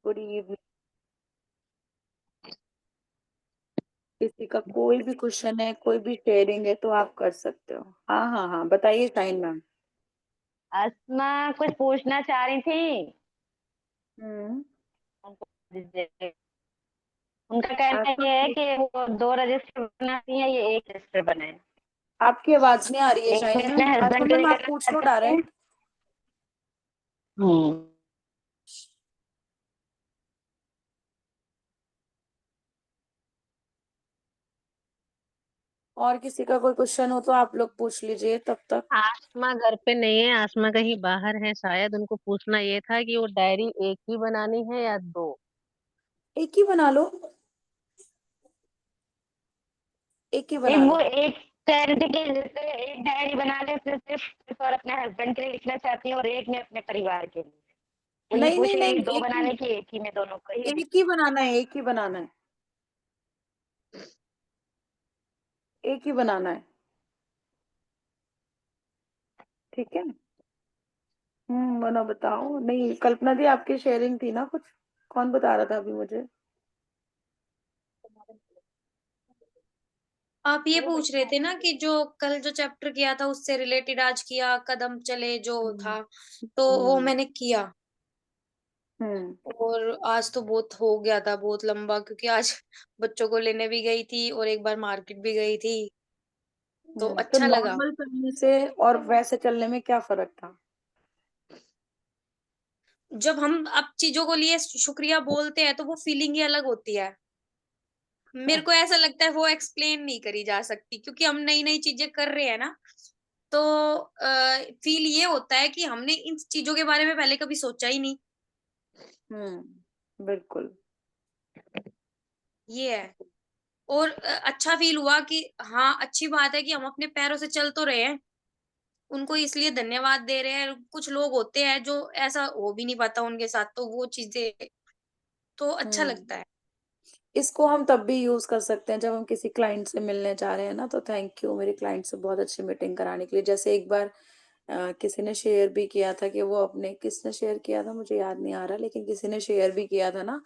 Good evening. किसी का कोई भी क्वेश्चन है, कोई भी शेयरिंग है तो आप कर सकते हो। हाँ हाँ हाँ, बताइए शाइन मैम। अस्मा कुछ पूछना चाह रही थी। हम्म। उनका कहना आपका ये है कि वो दो रजिस्टर बनाती है, ये एक रजिस्टर बने। आपकी आवाज नहीं आ रही है एक में शाइन अपने मैम। हस्बैंड को मैम आप लेकर पूछ रखा लो चाहते हैं। डायरेक्ट। हम्म। और किसी का कोई क्वेश्चन हो तो आप लोग पूछ लीजिए तब तक। आसमा घर पे नहीं है, आसमा कहीं बाहर है शायद। उनको पूछना ये था कि वो डायरी एक ही बनानी है या दो। एक ही बना लो। एक ही एक बना वो लो। एक चैरिटी के जैसे एक डायरी बना ले, उसमें सिर्फ और अपने हस्बैंड के लिए लिखना चाहती है और एक में अपने परिवार के लिए। वो ये नहीं पूछ नहीं रही नहीं, थी दो एक ही। बनाने की, एक ही में दोनों को ही। एक ही बनाना है, एक ही बनाना है। एक ही बनाना है। ठीक है। बना बताओ। नहीं, कल्पना दी आपकी शेयरिंग थी ना कुछ। कौन बता रहा था अभी मुझे। आप ये पूछ रहे थे ना कि जो कल जो चैप्टर किया था उससे रिलेटेड आज किया, कदम चले जो हम्म था, तो वो हम्म मैंने किया। हम्म और आज तो बहुत हो गया था, बहुत लंबा, क्योंकि आज बच्चों को लेने भी गई थी और एक बार मार्केट भी गई थी, तो तो अच्छा लगा। नॉर्मल चलने से और वैसे चलने में क्या फर्क था। जब हम अब चीजों को लिए शुक्रिया बोलते हैं तो वो फीलिंग ही अलग होती है। मेरे को ऐसा लगता है वो एक्सप्लेन नहीं करी जा सकती, क्योंकि हम नई नई चीजें कर रहे हैं ना। तो फील ये होता है कि हमने इन चीजों के बारे में पहले कभी सोचा ही नहीं। बिल्कुल। ये है। और अच्छा फील हुआ कि हाँ, अच्छी बात है कि हम अपने पैरों से चल तो रहे हैं, उनको इसलिए धन्यवाद दे रहे हैं। कुछ लोग होते हैं जो ऐसा हो भी नहीं पाता उनके साथ, तो वो चीजें तो अच्छा हम्म लगता है। इसको हम तब भी यूज कर सकते हैं जब हम किसी क्लाइंट से मिलने जा रहे हैं ना, तो थैंक यू मेरे क्लाइंट से बहुत अच्छी मीटिंग कराने के लिए। जैसे एक बार किसी ने शेयर भी किया था कि वो अपने, किसने शेयर किया था मुझे याद नहीं आ रहा, लेकिन किसी ने शेयर भी किया था ना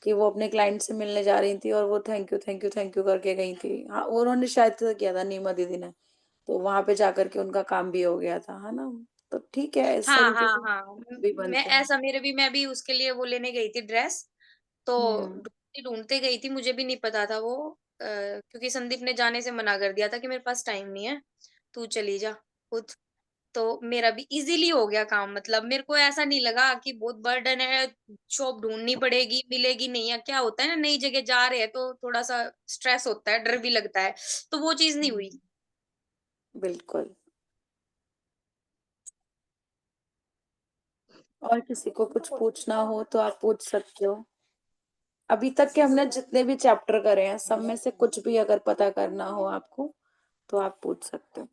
कि वो अपने क्लाइंट से मिलने जा रही थी और वो thank you thank you thank you करके गई थी। हाँ, उन्होंने शायद से किया था, नीमा दीदी ने। तो वहां पे जाकर के उनका काम भी हो गया था, है ना। तो ठीक है, इस हाँ तरीके हाँ से हाँ। भी मैं बनते हैं। ऐसा, मैं भी उसके लिए वो लेने गई थी ड्रेस। तो हम्म ढूंढते ढूंढते गई थी, मुझे भी नहीं पता था वो, क्योंकि संदीप ने जाने से मना कर दिया था कि मेरे पास टाइम नहीं है, तू चली जा खुद। तो मेरा भी इजीली हो गया काम, मतलब मेरे को ऐसा नहीं लगा कि बहुत बर्डन है, शॉप ढूंढनी पड़ेगी, मिलेगी नहीं, या क्या होता है ना, नई जगह जा रहे हैं तो थोड़ा सा स्ट्रेस होता है, डर भी लगता है, तो वो चीज नहीं हुई। बिल्कुल। और किसी को कुछ पूछना हो तो आप पूछ सकते हो। अभी तक के हमने जितने भी चैप्टर करे हैं सब में से कुछ भी अगर पता करना हो आपको तो आप पूछ सकते हो।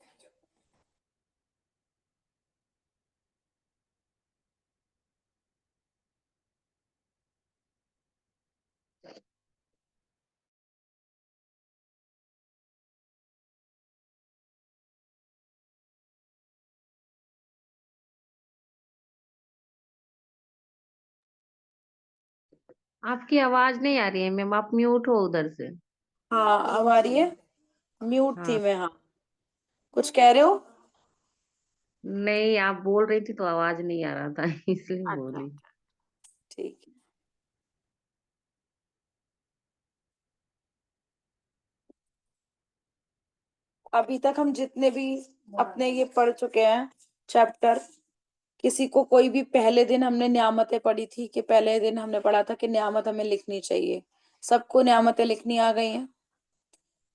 आपकी आवाज नहीं आ रही है मैम, आप म्यूट हो उधर से। हाँ, अब आ रही है। म्यूट थी हाँ। मैं। हाँ, कुछ कह रहे हो। नहीं, आप बोल रही थी तो आवाज नहीं आ रहा था इसलिए अच्छा, बोली। ठीक है। अभी तक हम जितने भी अपने ये पढ़ चुके हैं चैप्टर, किसी को कोई भी, पहले दिन हमने नियामतें पढ़ी थी कि पहले दिन हमने पढ़ा था कि नियामत हमें लिखनी चाहिए। सबको नियामतें लिखनी आ गई हैं।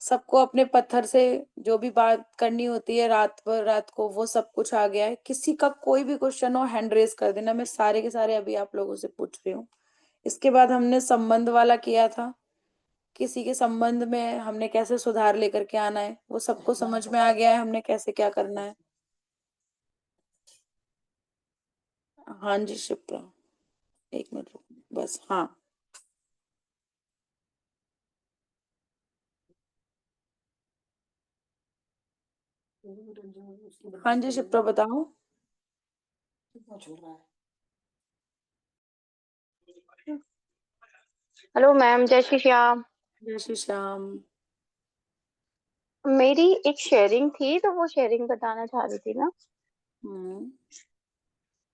सबको अपने पत्थर से जो भी बात करनी होती है रात भर रात को, वो सब कुछ आ गया है। किसी का कोई भी क्वेश्चन हो हैंड रेज कर देना, मैं सारे के सारे अभी आप लोगों से पूछ रही हूँ। इसके बाद हमने संबंध वाला किया था। किसी के संबंध में हमने कैसे सुधार लेकर के आना है, वो सबको समझ में आ गया है हमने कैसे क्या करना है। हाँ जी शिप्रा, एक मिनट रुको बस। हाँ हाँ जी शिप्रा बताओ। हेलो मैम, जय श्री श्याम। जय श्री श्याम। मेरी एक शेयरिंग थी, तो वो शेयरिंग बताना चाह रही थी ना। हम्म।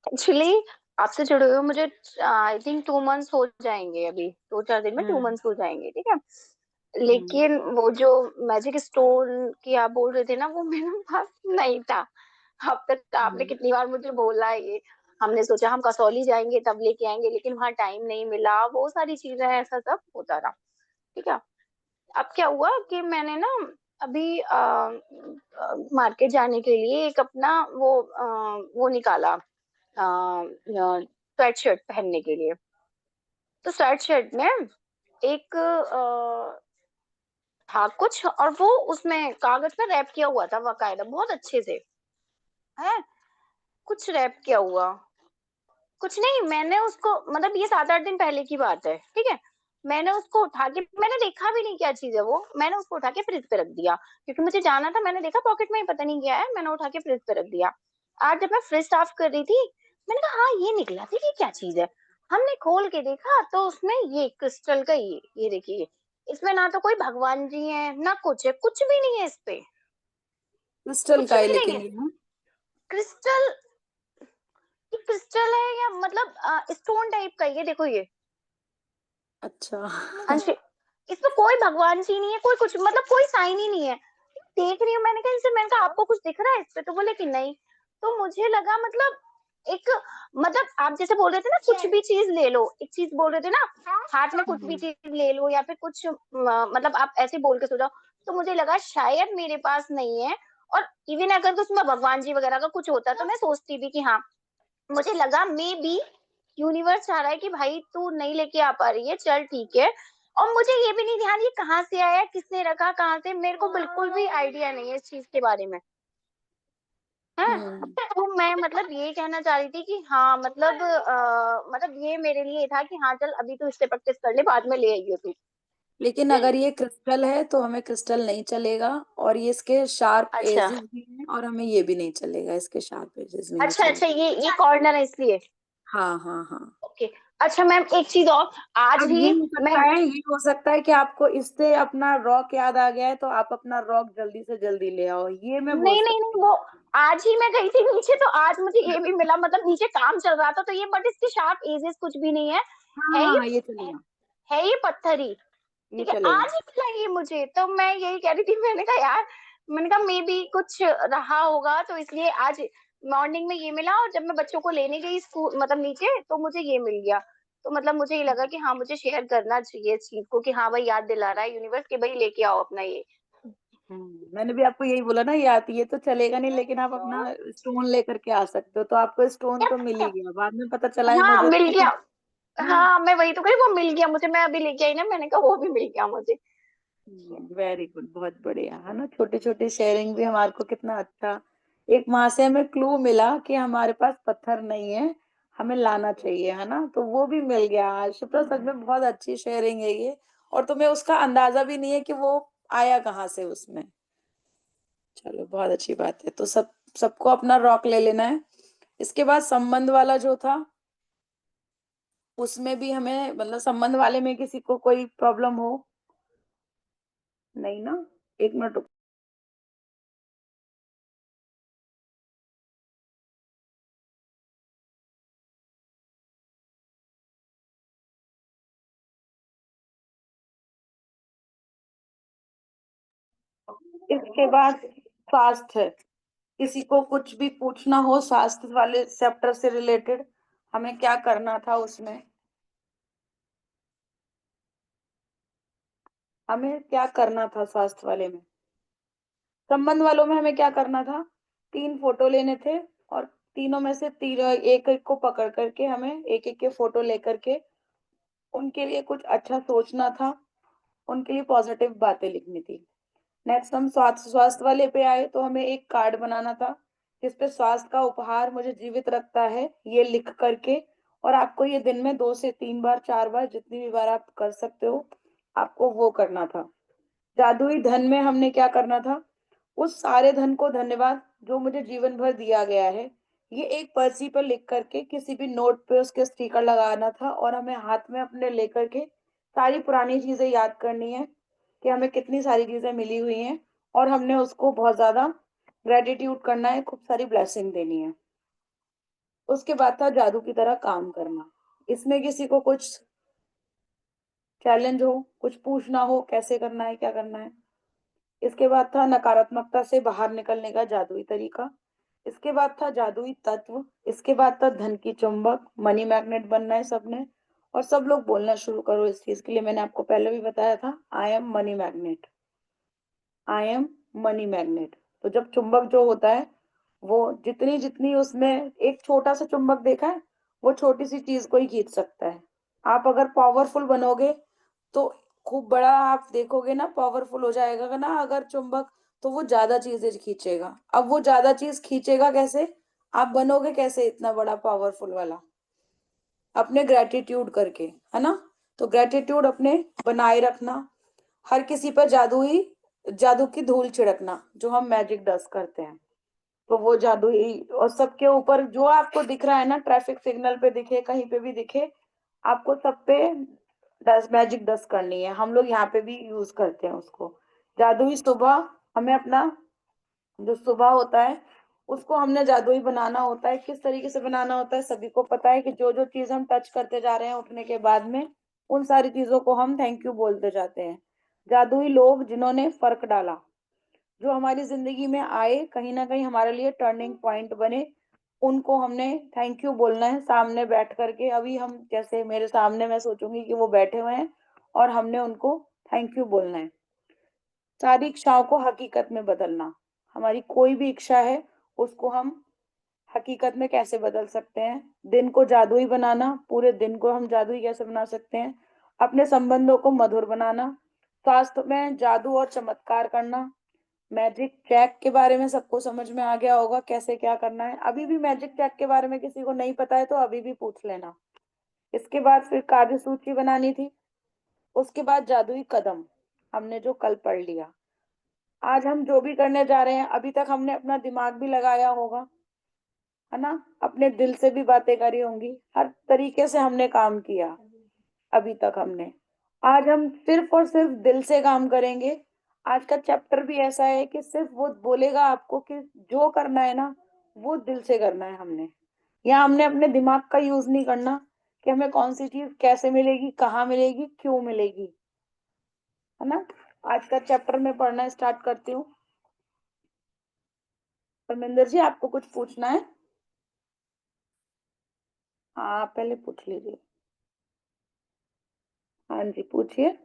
एक्चुअली आपसे जुड़े हुए मुझे आई थिंक 2 मंथ्स हो जाएंगे, अभी 2-4 दिन में 2 मंथ्स हो जाएंगे, ठीक है। हम्म। लेकिन वो जो मैजिक स्टोन की आप बोल रहे थे ना, वो मेरे पास नहीं था। अब तक आपने हम्म। कितनी बार मुझे बोला है ये। हमने सोचा हम कसौली जाएंगे तब लेके आएंगे, लेकिन वहां टाइम नहीं मिला, वो सारी चीजें, ऐसा सब होता रहा, ठीक है। अब क्या हुआ कि मैंने ना अभी मार्केट जाने के लिए एक अपना वो निकाला, स्वेट शर्ट पहनने के लिए। तो स्वेट शर्ट में एक था कुछ, और वो उसमें कागज में रैप किया हुआ था बाकायदा, बहुत अच्छे से है, कुछ रैप किया हुआ। कुछ नहीं, मैंने उसको, मतलब ये 7-8 दिन पहले की बात है, ठीक है। मैंने उसको उठा के, मैंने देखा भी नहीं क्या चीज है वो, मैंने उसको उठा के फ्रिज पे रख दिया, क्योंकि मुझे जाना था। मैंने देखा पॉकेट में ही पता नहीं क्या है, मैंने उठा के फ्रिज पे रख दिया। आज जब मैं फ्रिज साफ कर रही थी, मैंने कहा हाँ ये निकला था, ये क्या चीज है। हमने खोल के देखा तो उसमें ये क्रिस्टल का, ये देखिए, इसमें ना तो कोई भगवान जी है ना कुछ है, कुछ भी नहीं है इस पे, क्रिस्टल कुछ का है भी नहीं लेकिन है। ये ना। क्रिस्टल, ये क्रिस्टल है या मतलब स्टोन टाइप का, ये देखो ये। अच्छा। अंश, इसमें कोई भगवान जी नहीं है, कोई कुछ, मतलब कोई साइन ही नहीं है। देख रही हूँ, मैंने कहा इनसे, मैंने कहा आपको कुछ दिख रहा है इस पे, तो बोले कि नहीं। तो मुझे लगा मतलब एक, मतलब आप जैसे बोल रहे थे ना कुछ भी चीज ले लो, एक चीज बोल रहे थे ना, हाथ में कुछ भी हम्म। चीज ले लो या फिर कुछ मतलब आप ऐसे बोल के सो जाओ। तो मुझे लगा शायद मेरे पास नहीं है। और इवन अगर उसमें भगवान जी वगैरह का कुछ होता तो मैं सोचती भी कि हाँ, मुझे लगा मे बी यूनिवर्स चाह रहा है कि भाई तू नहीं लेके आ पा रही है, चल ठीक है। और मुझे ये भी नहीं ध्यान ये कहाँ से आया, किसने रखा, कहाँ से, मेरे को बिल्कुल भी आइडिया नहीं है इस चीज के बारे में, है। हम्म। तो मैं मतलब ये कहना चाह रही थी कि हाँ, मतलब ये मेरे लिए था कि हाँ चल अभी तू इससे प्रैक्टिस कर ले, बाद में ले आइयो तू। लेकिन अगर ये क्रिस्टल है तो हमें क्रिस्टल नहीं चलेगा, और ये इसके शार्प अच्छा एजेस भी हैं, और हमें ये भी नहीं चलेगा, इसके शार्प एजेस भी नहीं अच्छा अच्छा, चलेगा। ये कॉर्नर है इसलिए। हाँ हाँ हाँ। ओके। अच्छा मैम, एक चीज और, आज अब ही मैं, ये हो सकता है कि आपको इससे अपना रॉक याद आ गया है, तो आप अपना रॉक जल्दी से जल्दी ले आओ, ये मैं बोल नहीं नहीं नहीं, सकती वो हूँ। आज ही मैं गई थी नीचे, तो आज मुझे ये भी मिला, मतलब नीचे काम चल रहा था तो ये, बट इसकी शार्प एजेस कुछ भी नहीं है। हाँ है हाँ ये हाँ, ये चलेगा। है ये पत्थर ही, ये ठीक है। चलेगा। आज ही मिला ये मुझे, तो मैं यही कह रही थी, मैंने कहा यार, मैंने कहा मे बी कुछ रहा होगा, तो इसलिए आज मॉर्निंग में ये मिला, और जब मैं बच्चों को लेने गई स्कूल, मतलब नीचे, तो मुझे ये मिल गया। तो मतलब मुझे ये लगा कि हाँ, मुझे शेयर करना चाहिए इस चीज को, कि हाँ भाई याद दिला रहा है यूनिवर्स कि भाई लेके आओ अपना ये। मैंने भी आपको यही बोला ना, ये आती है तो चलेगा नहीं, लेकिन आप अपना स्टोन लेकर के आ सकते हो, तो आपको स्टोन तो मिल ही गया, बाद में पता चला हाँ मिल इमरजेंसी गया। में। है ना। हाँ मैं वही तो कह रही, वो मिल गया मुझे, मैं अभी लेके आई ना, मैंने कहा वो भी मिल गया मुझे। वेरी गुड, बहुत बढ़िया है ना। छोटे छोटे शेयरिंग भी हमारे को कितना अच्छा, एक वहां से हमें क्लू मिला कि हमारे पास पत्थर नहीं है, हमें लाना चाहिए, है ना, तो वो भी मिल गया आज। शुक्र, सच में बहुत अच्छी शेयरिंग है ये, और तुम्हें उसका अंदाजा भी नहीं है कि वो आया कहाँ से उसमें। चलो, बहुत अच्छी बात है। तो सबको अपना रॉक ले लेना है। इसके बाद संबंध वाला जो था, उसमें भी हमें, मतलब संबंध वाले में किसी को कोई प्रॉब्लम हो, नहीं ना। एक मिनट रुको। इसके बाद स्वास्थ्य, किसी को कुछ भी पूछना हो स्वास्थ्य वाले चैप्टर से रिलेटेड, हमें क्या करना था उसमें, हमें क्या करना था स्वास्थ्य वाले में। संबंध वालों में हमें क्या करना था, 3 फोटो लेने थे, और तीनों में से एक एक को पकड़ करके हमें एक एक के फोटो लेकर के उनके लिए कुछ अच्छा सोचना था, उनके लिए पॉजिटिव बातें लिखनी थी। नेक्स्ट हम स्वास्थ्य वाले पे आए, तो हमें एक कार्ड बनाना था जिसपे स्वास्थ्य का उपहार मुझे जीवित रखता है, ये लिख करके, और आपको ये दिन में 2 से 3 बार 4 बार जितनी भी बार आप कर सकते हो, आपको वो करना था। जादुई धन में हमने क्या करना था, उस सारे धन को धन्यवाद जो मुझे जीवन भर दिया गया है, ये एक पर्ची पर लिख करके किसी भी नोट पे उसके स्टिकर लगाना था, और हमें हाथ में अपने लेकर के सारी पुरानी चीजें याद करनी है कि हमें कितनी सारी चीजें मिली हुई हैं और हमने उसको बहुत ज्यादा ग्रेटिट्यूड करना है, खूब सारी ब्लेसिंग देनी है। उसके बाद था जादू की तरह काम करना। इसमें किसी को कुछ चैलेंज हो, कुछ पूछना हो, कैसे करना है, क्या करना है। इसके बाद था नकारात्मकता से बाहर निकलने का जादुई तरीका। इसके बाद था जादुई तत्व। इसके बाद था धन की चुंबक, मनी मैग्नेट बनना है सबने। और सब लोग बोलना शुरू करो इस चीज के लिए। मैंने आपको पहले भी बताया था, I am money magnet, I am money magnet. तो जब चुंबक जो होता है, वो जितनी जितनी उसमें, एक छोटा सा चुंबक देखा है, वो छोटी सी चीज को ही खींच सकता है। आप अगर पावरफुल बनोगे तो खूब बड़ा आप देखोगे ना, पावरफुल हो जाएगा ना अगर चुंबक, तो वो ज्यादा चीजें खींचेगा। अब वो ज्यादा चीज खींचेगा कैसे, आप बनोगे कैसे इतना बड़ा पावरफुल वाला? अपने ग्रेटिट्यूड करके, है ना। तो ग्रेटिट्यूड अपने बनाए रखना, हर किसी पर जादू की धूल छिड़कना, जो हम मैजिक डस्ट करते हैं। तो वो जादुई, और सबके ऊपर जो आपको दिख रहा है ना, ट्रैफिक सिग्नल पे दिखे, कहीं पे भी दिखे, आपको सब पे डस्ट, मैजिक डस्ट करनी है। हम लोग यहाँ पे भी यूज करते हैं उसको। जादुई सुबह, हमें अपना जो सुबह होता है उसको हमने जादुई बनाना होता है। किस तरीके से बनाना होता है सभी को पता है कि जो जो चीज हम टच करते जा रहे हैं उठने के बाद में, उन सारी चीजों को हम थैंक यू बोलते जाते हैं। जादुई लोग जिन्होंने फर्क डाला, जो हमारी जिंदगी में आए, कहीं ना कहीं हमारे लिए टर्निंग पॉइंट बने, उनको हमने थैंक यू बोलना है सामने बैठ करके। अभी हम, जैसे मेरे सामने मैं सोचूंगी कि वो बैठे हुए हैं और हमने उनको थैंक यू बोलना है। सारी इच्छाओं को हकीकत में बदलना, हमारी कोई भी इच्छा है उसको हम हकीकत में कैसे बदल सकते हैं। दिन को जादुई बनाना, पूरे दिन को हम जादुई कैसे बना सकते हैं। अपने संबंधों को मधुर बनाना, स्वास्थ्य में जादू और चमत्कार करना। मैजिक ट्रैक के बारे में सबको समझ में आ गया होगा कैसे क्या करना है। अभी भी मैजिक ट्रैक के बारे में किसी को नहीं पता है तो अभी भी पूछ लेना। इसके बाद फिर कार्य सूची बनानी थी। उसके बाद जादुई कदम, हमने जो कल पढ़ लिया। आज हम जो भी करने जा रहे हैं, अभी तक हमने अपना दिमाग भी लगाया होगा, है ना, अपने दिल से भी बातें करी होंगी, हर तरीके से हमने काम किया अभी तक हमने। आज हम सिर्फ और सिर्फ दिल से काम करेंगे। आज का चैप्टर भी ऐसा है कि सिर्फ वो बोलेगा आपको कि जो करना है ना, वो दिल से करना है हमने। यहाँ हमने अपने दिमाग का यूज नहीं करना कि हमें कौन सी चीज कैसे मिलेगी, कहाँ मिलेगी, क्यों मिलेगी, है ना। आज का चैप्टर मैं पढ़ना स्टार्ट करती हूँ। परमिंदर जी, आपको कुछ पूछना है? हाँ, आप पहले पूछ लीजिए। हाँ जी, पूछिए।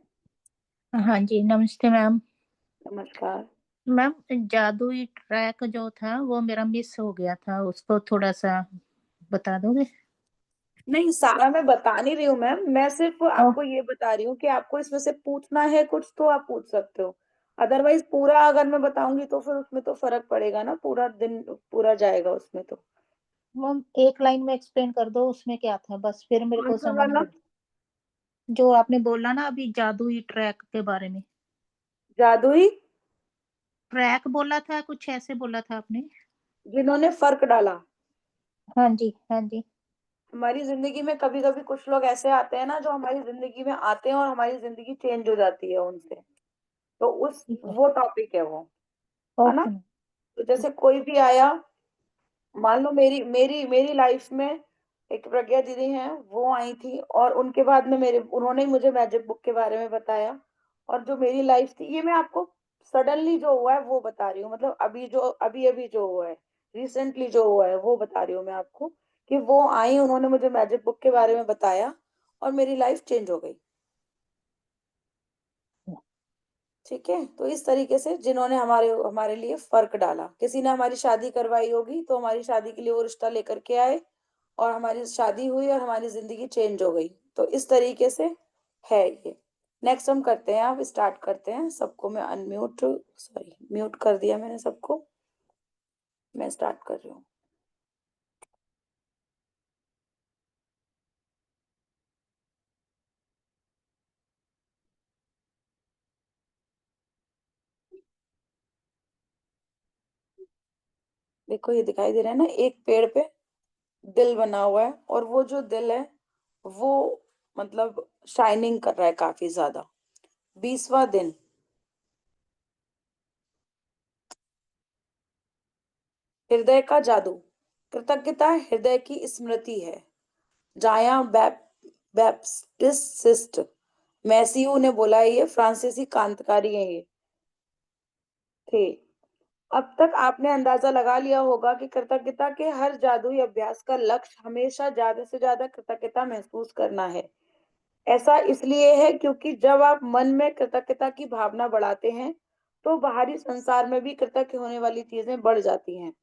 हाँ जी, नमस्ते मैम। नमस्कार। मैम, जादुई ट्रैक जो था वो मेरा मिस हो गया था, उसको थोड़ा सा बता दोगे? नहीं, सारा मैं बता नहीं रही हूँ मैम, मैं सिर्फ ओह, आपको ये बता रही हूँ कि आपको इसमें से पूछना है कुछ तो आप पूछ सकते हो। अदरवाइज पूरा अगर मैं बताऊंगी तो फिर उसमें तो फर्क पड़ेगा ना, पूरा दिन पूरा जाएगा उसमें तो। मैम एक लाइन में एक्सप्लेन कर दो उसमें क्या था, बस फिर मेरे कौन को सा समझ वाला? में। जो आपने बोला ना अभी जादुई ट्रैक के बारे में, जादुई, ट्रैक बोला था, कुछ ऐसे बोला था आपने। जिन्होंने फर्क डाला। हाँ जी, हाँ जी। हमारी जिंदगी में कभी कभी कुछ लोग ऐसे आते हैं ना, जो हमारी जिंदगी में आते हैं और हमारी जिंदगी चेंज हो जाती है उनसे। तो उस ठीक है। वो टॉपिक है वो, है ना। Okay ma'am. तो जैसे कोई भी आया, मान लो मेरी मेरी मेरी लाइफ में एक प्रज्ञा दीदी हैं, वो आई थी और उनके बाद में मेरे, उन्होंने ही मुझे मैजिक बुक के बारे में बताया। और जो मेरी लाइफ थी, ये मैं आपको सडनली जो हुआ है वो बता रही हूँ, मतलब अभी अभी जो हुआ है, रिसेंटली जो हुआ है वो बता रही हूँ मैं आपको। कि वो आई, उन्होंने मुझे मैजिक बुक के बारे में बताया और मेरी लाइफ चेंज हो गई। ठीक है, तो इस तरीके से जिन्होंने हमारे हमारे लिए फर्क डाला, किसी ने हमारी शादी करवाई होगी तो हमारी शादी के लिए वो रिश्ता लेकर के आए और हमारी शादी हुई और हमारी जिंदगी चेंज हो गई। तो इस तरीके से है ये। नेक्स्ट हम करते हैं, आप स्टार्ट करते हैं। सबको मैं अनम्यूट, सॉरी म्यूट कर दिया मैंने सबको। मैं स्टार्ट कर रही हूँ। देखो ये दिखाई दे रहा है ना, एक पेड़ पे दिल बना हुआ है और वो जो दिल है वो मतलब शाइनिंग कर रहा है काफी ज्यादा। 20वां दिन, हृदय का जादू। कृतज्ञता हृदय की स्मृति है। जाया बैप्टिस्ट मैसियू ने बोला है, ये फ्रांसीसी क्रांतिकारी हैं ये थे। अब तक आपने अंदाजा लगा लिया होगा कि कृतज्ञता के हर जादुई अभ्यास का लक्ष्य हमेशा ज्यादा से ज्यादा कृतज्ञता महसूस करना है। ऐसा इसलिए है क्योंकि जब आप मन में कृतज्ञता की भावना बढ़ाते हैं तो बाहरी संसार में भी कृतज्ञ होने वाली चीजें बढ़ जाती हैं।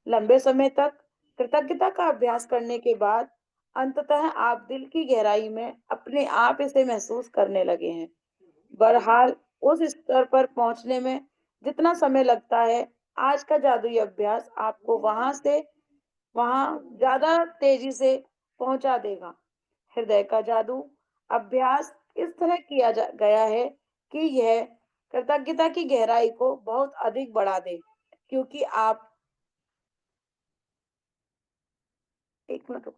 लंबे समय तक कृतज्ञता का अभ्यास करने के बाद अंततः आप दिल की गहराई में अपने आप इसे महसूस करने लगे हैं। बहरहाल, उस स्तर पर पहुंचने में जितना समय लगता है, आज का जादुई अभ्यास आपको वहां ज्यादा तेजी से पहुंचा देगा। हृदय का जादू अभ्यास इस तरह गया है कि यह कृतज्ञता की गहराई को बहुत अधिक बढ़ा दे, क्योंकि आप एक मिनट रुको।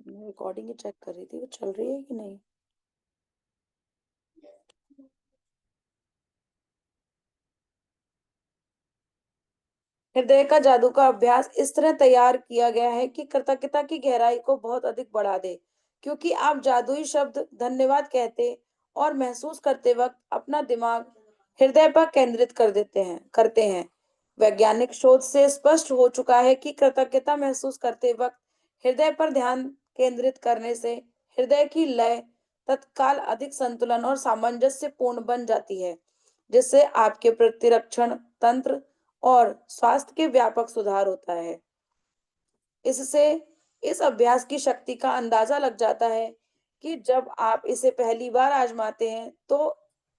मैं रिकॉर्डिंग ही चेक कर रही थी, वो चल रही है कि नहीं। हृदय का जादू का अभ्यास इस तरह तैयार किया गया है कि कृतज्ञता की गहराई को बहुत अधिक बढ़ा दे, क्योंकि आप जादुई शब्द धन्यवाद कहते और महसूस करते वक्त अपना दिमाग हृदय पर केंद्रित करते हैं। वैज्ञानिक शोध से स्पष्ट हो चुका है कि कृतज्ञता महसूस करते वक्त हृदय पर ध्यान केंद्रित करने से हृदय की लय तत्काल अधिक संतुलन और सामंजस्य पूर्ण बन जाती है, जिससे आपके प्रतिरक्षण तंत्र और स्वास्थ्य के व्यापक सुधार होता है। इससे इस अभ्यास की शक्ति का अंदाजा लग जाता है कि जब आप इसे पहली बार आजमाते हैं तो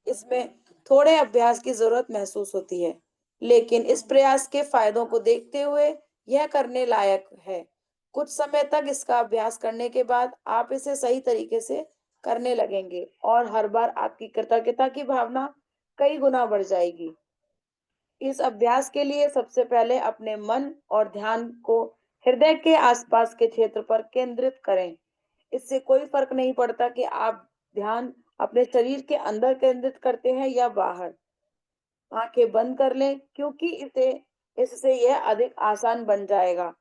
इसमें थोड़े अभ्यास की जरूरत महसूस होती है, लेकिन इस प्रयास के फायदों को देखते हुए यह करने लायक है। कुछ समय तक इसका अभ्यास करने के बाद आप इसे सही तरीके से करने लगेंगे और हर बार आपकी कृतज्ञता की भावना कई गुना बढ़ जाएगी। इस अभ्यास के लिए सबसे पहले अपने मन और ध्यान को हृदय के आसपास के क्षेत्र पर केंद्रित करें। इससे कोई फर्क नहीं पड़ता कि आप ध्यान अपने शरीर के अंदर केंद्रित करते हैं या बाहर। आंखें बंद कर लें, क्योंकि इसे इससे यह अधिक आसान बन जाएगा।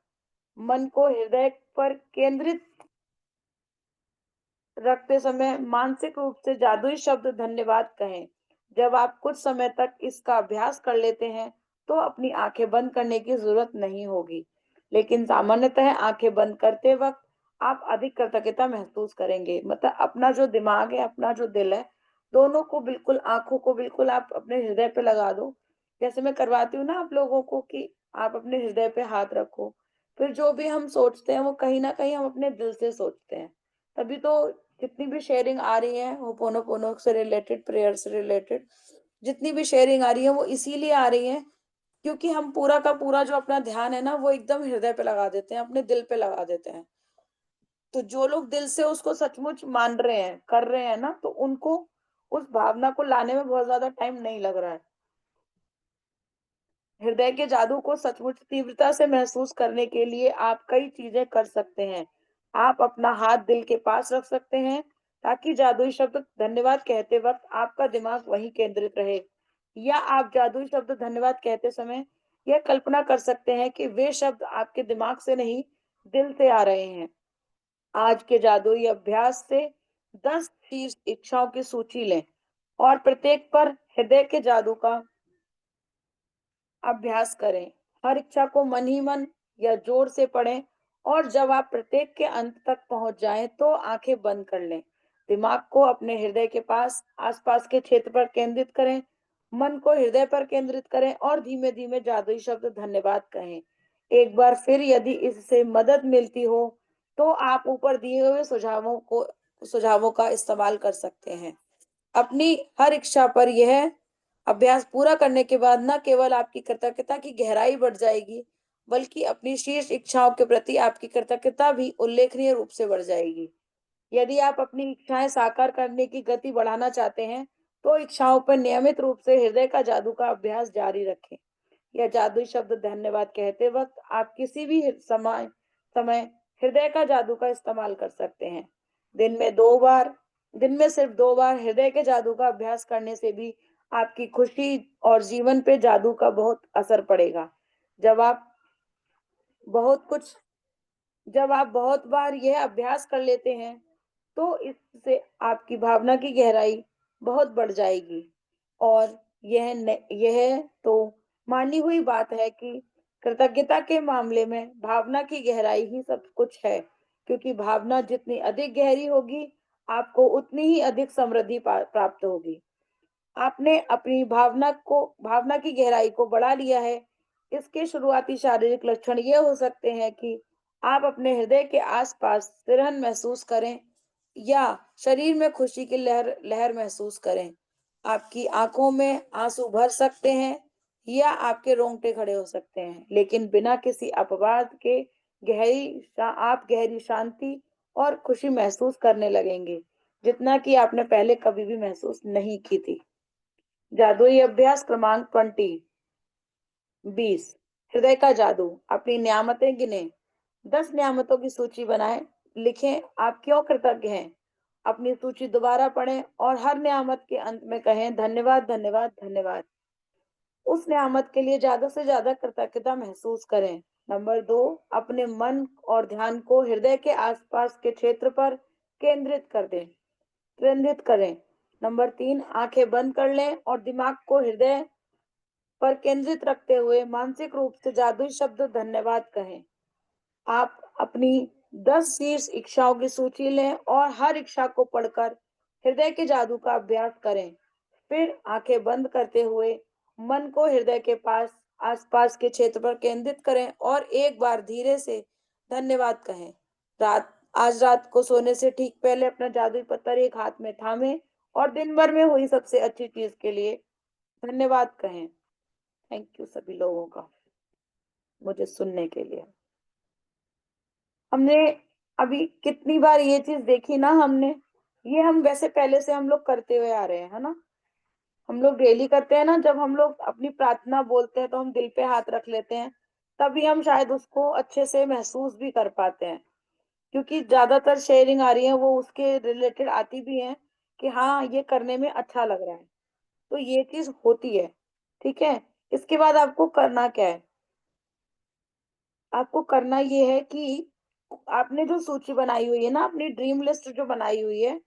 मन को हृदय पर केंद्रित रखते समय मानसिक रूप से जादुई शब्द धन्यवाद कहें। जब आप कुछ समय तक इसका अभ्यास कर लेते हैं तो अपनी आंखें बंद करने की जरूरत नहीं होगी, लेकिन सामान्यतः आंखें बंद करते वक्त आप अधिक कृतज्ञता महसूस करेंगे। मतलब अपना जो दिमाग है, अपना जो दिल है, दोनों को बिल्कुल, आंखों को बिल्कुल आप अपने हृदय पे लगा दो। जैसे मैं करवाती हूँ ना आप लोगों को कि आप अपने हृदय पे हाथ रखो, फिर जो भी हम सोचते हैं वो कहीं ना कहीं हम अपने दिल से सोचते हैं। तभी तो जितनी भी शेयरिंग आ रही है होपोनोपोनो से रिलेटेड, प्रेयर से रिलेटेड जितनी भी शेयरिंग आ रही है वो इसीलिए आ रही है क्योंकि हम पूरा का पूरा जो अपना ध्यान है ना वो एकदम हृदय पे लगा देते हैं, अपने दिल पे लगा देते हैं। तो जो लोग दिल से उसको सचमुच मान रहे हैं, कर रहे हैं ना, तो उनको उस भावना को लाने में बहुत ज्यादा टाइम नहीं लग रहा है। हृदय के जादू को सचमुच तीव्रता से महसूस करने के लिए आप कई चीजें कर सकते हैं। आप अपना हाथ दिल के पास रख सकते हैं ताकि जादुई शब्द धन्यवाद कहते वक्त आपका दिमाग वहीं केंद्रित रहे। या आप जादुई शब्द धन्यवाद कहते समय यह कल्पना कर सकते हैं कि वे शब्द आपके दिमाग से नहीं, दिल से आ रहे हैं। आज के जादुई अभ्यास से 10 शीर्ष इच्छाओं की सूची लें और प्रत्येक पर हृदय के जादू का अभ्यास करें। हर इच्छा को मन ही मन या जोर से पढ़ें और जब आप प्रत्येक के अंत तक पहुंच जाएं तो आंखें बंद कर लें। दिमाग को अपने हृदय के पास आसपास के क्षेत्र पर केंद्रित करें। मन को हृदय पर केंद्रित करें और धीमे धीमे जादुई शब्द धन्यवाद कहें। एक बार फिर यदि इससे मदद मिलती हो तो आप ऊपर दिए हुए सुझावों का इस्तेमाल कर सकते हैं। अपनी हर इच्छा पर यह अभ्यास पूरा करने के बाद न केवल आपकी कृतज्ञता की गहराई बढ़ जाएगी, बल्कि अपनी शीर्ष इच्छाओं के प्रति आपकी कृतज्ञता भी उल्लेखनीय रूप से बढ़ जाएगी। यदि आप अपनी इच्छाएं साकार करने की गति बढ़ाना चाहते हैं, तो इच्छाओं पर नियमित रूप से हृदय का जादू का अभ्यास जारी रखें। या जादुई शब्द धन्यवाद कहते वक्त आप किसी भी समय समय हृदय का जादू का इस्तेमाल कर सकते हैं। दिन में सिर्फ 2 बार हृदय के जादू का अभ्यास करने से भी आपकी खुशी और जीवन पे जादू का बहुत असर पड़ेगा। जब आप बहुत कुछ जब आप बहुत बार यह अभ्यास कर लेते हैं, तो इससे आपकी भावना की गहराई बहुत बढ़ जाएगी। और यह तो मानी हुई बात है कि कृतज्ञता के मामले में भावना की गहराई ही सब कुछ है, क्योंकि भावना जितनी अधिक गहरी होगी, आपको उतनी ही अधिक समृद्धि प्राप्त होगी। आपने अपनी भावना की गहराई को बढ़ा लिया है। इसके शुरुआती शारीरिक लक्षण ये हो सकते हैं कि आप अपने हृदय के आसपास सिरहन महसूस करें या शरीर में खुशी की लहर लहर महसूस करें। आपकी आंखों में आंसू भर सकते हैं या आपके रोंगटे खड़े हो सकते हैं, लेकिन बिना किसी अपवाद के आप गहरी शांति और खुशी महसूस करने लगेंगे, जितना कि आपने पहले कभी भी महसूस नहीं की थी। जादुई अभ्यास क्रमांक 20 हृदय का जादू। अपनी नियामतें गिने। 10 नियामतों की सूची बनाएं। लिखें आप क्यों कृतज्ञ हैं। अपनी सूची दोबारा पढ़ें और हर नियामत के अंत में कहें धन्यवाद, धन्यवाद, धन्यवाद। उस नियामत के लिए ज्यादा से ज्यादा कृतज्ञता महसूस करें। नंबर 2, अपने मन और ध्यान को हृदय के आसपास के क्षेत्र पर केंद्रित करें। नंबर 3, आंखें बंद कर लें और दिमाग को हृदय पर केंद्रित रखते हुए मानसिक रूप से जादुई शब्द धन्यवाद कहें। आप अपनी 10 शीर्ष इच्छाओं की सूची लें और हर इच्छा को पढ़कर हृदय के जादू का अभ्यास करें। फिर आंखें बंद करते हुए मन को हृदय के आसपास के क्षेत्र पर केंद्रित करें और एक बार धीरे से धन्यवाद कहें। आज रात को सोने से ठीक पहले अपना जादुई पत्थर एक हाथ में थामें और दिन भर में हुई सबसे अच्छी चीज के लिए धन्यवाद कहें। थैंक यू सभी लोगों का मुझे सुनने के लिए। हमने अभी कितनी बार ये चीज देखी ना, ये हम वैसे पहले से हम लोग करते हुए आ रहे हैं, है ना। हम लोग डेली करते हैं ना। जब हम लोग अपनी प्रार्थना बोलते हैं तो हम दिल पे हाथ रख लेते हैं, तभी हम शायद उसको अच्छे से महसूस भी कर पाते हैं, क्योंकि ज्यादातर शेयरिंग आ रही है वो उसके रिलेटेड आती भी है कि हाँ ये करने में अच्छा लग रहा है। तो ये चीज होती है, ठीक है। इसके बाद आपको करना क्या है। आपको करना ये है कि आपने जो सूची बनाई हुई है ना, अपनी ड्रीम लिस्ट जो बनाई हुई है,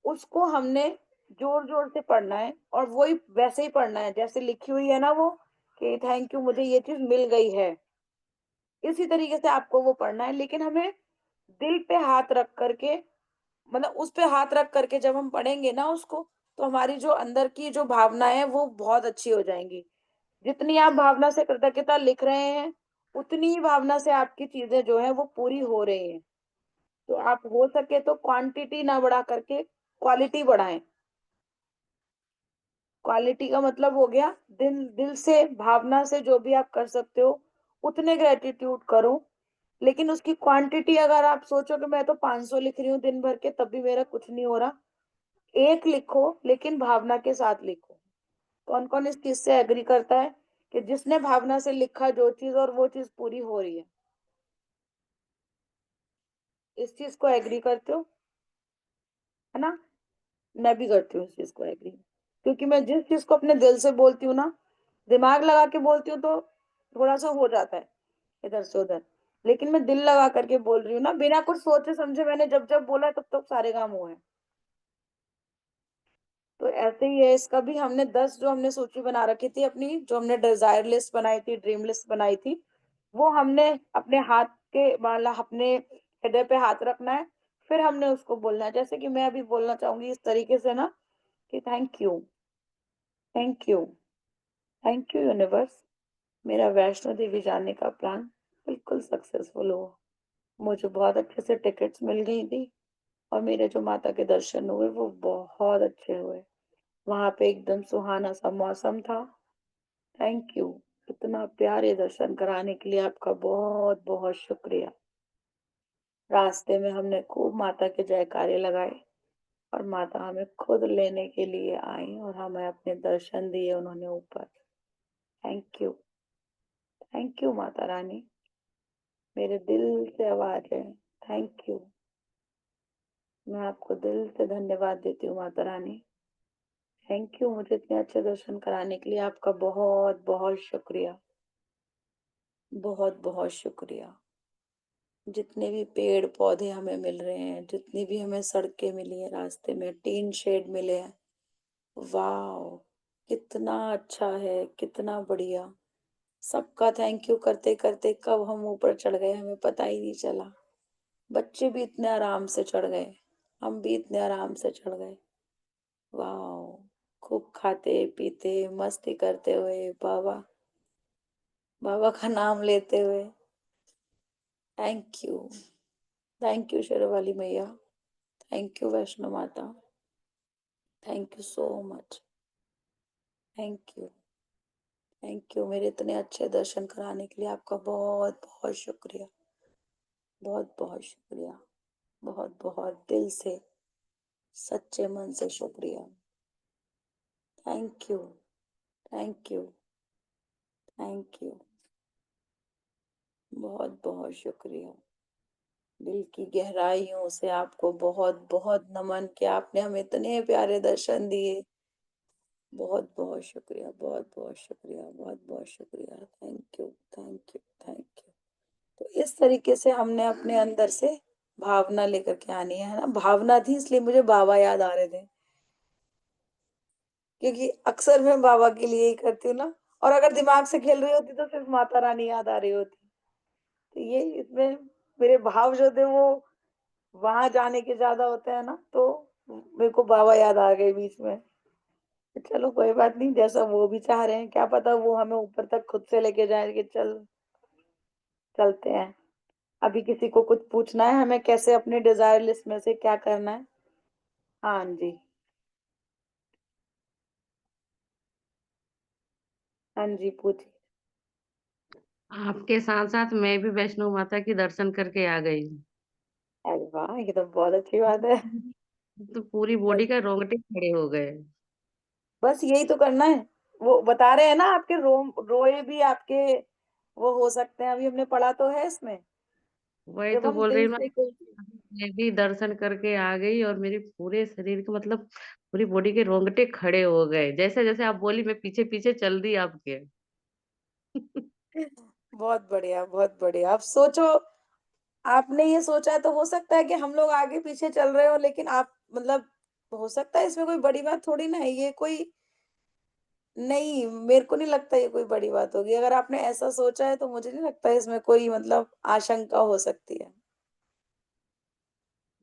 उसको हमने जोर जोर से पढ़ना है और वही वैसे ही पढ़ना है जैसे लिखी हुई है ना वो, कि थैंक यू मुझे ये चीज मिल गई है। इसी तरीके से आपको वो पढ़ना है, लेकिन हमें दिल पे हाथ रख करके, मतलब उस पे हाथ रख करके जब हम पढ़ेंगे ना उसको, तो हमारी जो अंदर की जो भावना है वो बहुत अच्छी हो जाएंगी। जितनी आप भावना से कृतज्ञता लिख रहे हैं, उतनी ही भावना से आपकी चीजें जो है वो पूरी हो रही हैं। तो आप हो सके तो क्वांटिटी ना बढ़ा करके क्वालिटी बढ़ाएं। क्वालिटी का मतलब हो गया दिल दिल से भावना से जो भी आप कर सकते हो उतने ग्रेटिट्यूड करो। लेकिन उसकी क्वांटिटी अगर आप सोचो कि मैं तो 500 लिख रही हूँ दिन भर के तब भी मेरा कुछ नहीं हो रहा, एक लिखो लेकिन भावना के साथ लिखो। कौन कौन इस चीज से एग्री करता है कि जिसने भावना से लिखा जो चीज और वो चीज पूरी हो रही है। इस चीज को एग्री करते हो, है ना। मैं भी करती हूँ इस चीज को एग्री, क्योंकि मैं जिस चीज को अपने दिल से बोलती हूँ ना, दिमाग लगा के बोलती हूँ तो थोड़ा सा हो जाता है इधर से उधर, लेकिन मैं दिल लगा करके बोल रही हूँ ना, बिना कुछ सोचे समझे मैंने जब जब बोला तब तब सारे काम हुए हैं। तो ऐसे ही है इसका भी। हमने 10 जो हमने सूची बना रखी थी अपनी, जो हमने डिजायर लिस्ट बनाई थी, ड्रीम लिस्ट बनाई थी, वो हमने अपने हाथ के मतलब अपने हृदय पे हाथ रखना है। फिर हमने उसको बोलना है, जैसे कि मैं अभी बोलना चाहूंगी इस तरीके से ना, कि thank you, thank you, thank you universe, मेरा वैष्णो देवी जाने का प्लान बिल्कुल सक्सेसफुल हुआ। मुझे बहुत अच्छे से टिकट्स मिल गई थी और मेरे जो माता के दर्शन हुए वो बहुत अच्छे हुए। वहां पे एकदम सुहाना सा मौसम था। थैंक यू, इतना प्यारे दर्शन कराने के लिए आपका बहुत बहुत शुक्रिया। रास्ते में हमने खूब माता के जयकारे लगाए और माता हमें खुद लेने के लिए आई और हमें अपने दर्शन दिए उन्होंने ऊपर। Thank you, thank you Mata Rani, मेरे दिल से आवाज है, थैंक यू। मैं आपको दिल से धन्यवाद देती हूँ माता रानी। थैंक यू मुझे इतने अच्छे दर्शन कराने के लिए। आपका बहुत बहुत शुक्रिया, बहुत बहुत शुक्रिया। जितने भी पेड़ पौधे हमें मिल रहे हैं, जितनी भी हमें सड़कें मिली हैं, रास्ते में टीन शेड मिले हैं, वाह कितना अच्छा है, कितना बढ़िया। सबका थैंक यू करते करते कब हम ऊपर चढ़ गए हमें पता ही नहीं चला। बच्चे भी इतने आराम से चढ़ गए, हम भी इतने आराम से चढ़ गए। वाह, खूब खाते पीते मस्ती करते हुए बाबा बाबा का नाम लेते हुए। थैंक यू शेरवाली मैया, थैंक यू वैष्णो माता, thank you so much, thank you, thank you. मेरे इतने अच्छे दर्शन कराने के लिए आपका बहुत बहुत शुक्रिया, बहुत बहुत शुक्रिया, बहुत बहुत दिल से सच्चे मन से शुक्रिया। Thank you, thank you, thank you, बहुत बहुत शुक्रिया। दिल की गहराइयों से आपको बहुत बहुत नमन कि आपने हमें इतने प्यारे दर्शन दिए। बहुत बहुत शुक्रिया, बहुत बहुत शुक्रिया, बहुत बहुत शुक्रिया। Thank you, thank you, thank you. तो इस तरीके से हमने अपने अंदर से भावना लेकर के आनी है ना। भावना थी इसलिए मुझे बाबा याद आ रहे थे, क्योंकि अक्सर मैं बाबा के लिए ही करती हूँ ना। और अगर दिमाग से खेल रही होती तो सिर्फ माता रानी याद आ रही होती। तो ये इसमें मेरे भाव जो थे वो वहां जाने के ज्यादा होते हैं ना, तो मेरे को बाबा याद आ गए बीच में। तो चलो कोई बात नहीं, जैसा वो भी चाह रहे हैं, क्या पता वो हमें ऊपर तक खुद से लेके जाए कि चलते हैं। अभी किसी को कुछ पूछना है हमें, कैसे अपने डिजायर लिस्ट में से क्या करना है? हाँ जी, हाँ जी पूछिए। आपके साथ साथ मैं भी वैष्णो माता के दर्शन करके आ गई। अरे वाह, ये तो बहुत अच्छी बात है। तो पूरी बॉडी का रोंगटे खड़े हो गए। बस यही तो करना है। वो बता रहे हैं ना, आपके रोए भी आपके वो हो सकते हैं। अभी हमने पढ़ा तो है इसमें, वही जब तो हम बोल रही दिल हूँ से ना, कोई मैं भी दर्शन करके आ गई और मेरे पूरे शरीर के मतलब पूरी बॉडी के रोंगटे खड़े हो गए। जैसे जैसे आप बोली मैं पीछे पीछे चल दी आपके। बहुत बढ़िया, बहुत बढ़िया। आप सोचो, आपने ये सोचा है तो हो सकता है कि हम लोग आगे पीछे चल रहे हो, लेकिन आप मतलब हो सकता है इसमें कोई बड़ी बात थोड़ी ना है। ये कोई नहीं, मेरे को नहीं लगता ये कोई बड़ी बात होगी। अगर आपने ऐसा सोचा है तो मुझे नहीं लगता इसमें कोई मतलब आशंका हो सकती है।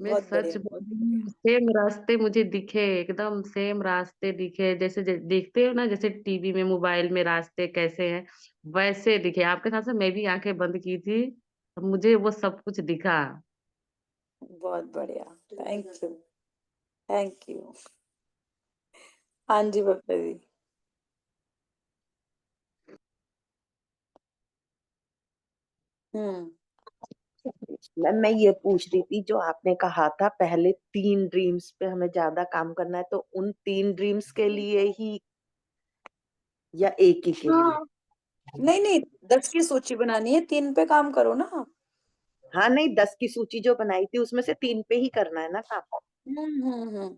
मैं बहुत सच बढ़िया, बोल बहुत रही बढ़िया। हूँ, सेम रास्ते मुझे दिखे, एकदम सेम रास्ते दिखे। जैसे देखते हो ना, जैसे टीवी में मोबाइल में रास्ते कैसे हैं, वैसे दिखे। आपके साथ से मैं भी आंखें बंद की थी, अब मुझे वो सब कुछ दिखा। बहुत बढ़िया, थैंक यू, थैंक यू। हाँ जी बप्पा जी। हम्म। मैम मैं ये पूछ रही थी, जो आपने कहा था पहले 3 ड्रीम्स पे हमें ज्यादा काम करना है, तो उन 3 ड्रीम्स के लिए ही या एक ही के लिए? हाँ, नहीं नहीं, 10 की सूची बनानी है, 3 पे काम करो ना आप। हाँ नहीं, 10 की सूची जो बनाई थी उसमें से 3 पे ही करना है ना काम। हम्म।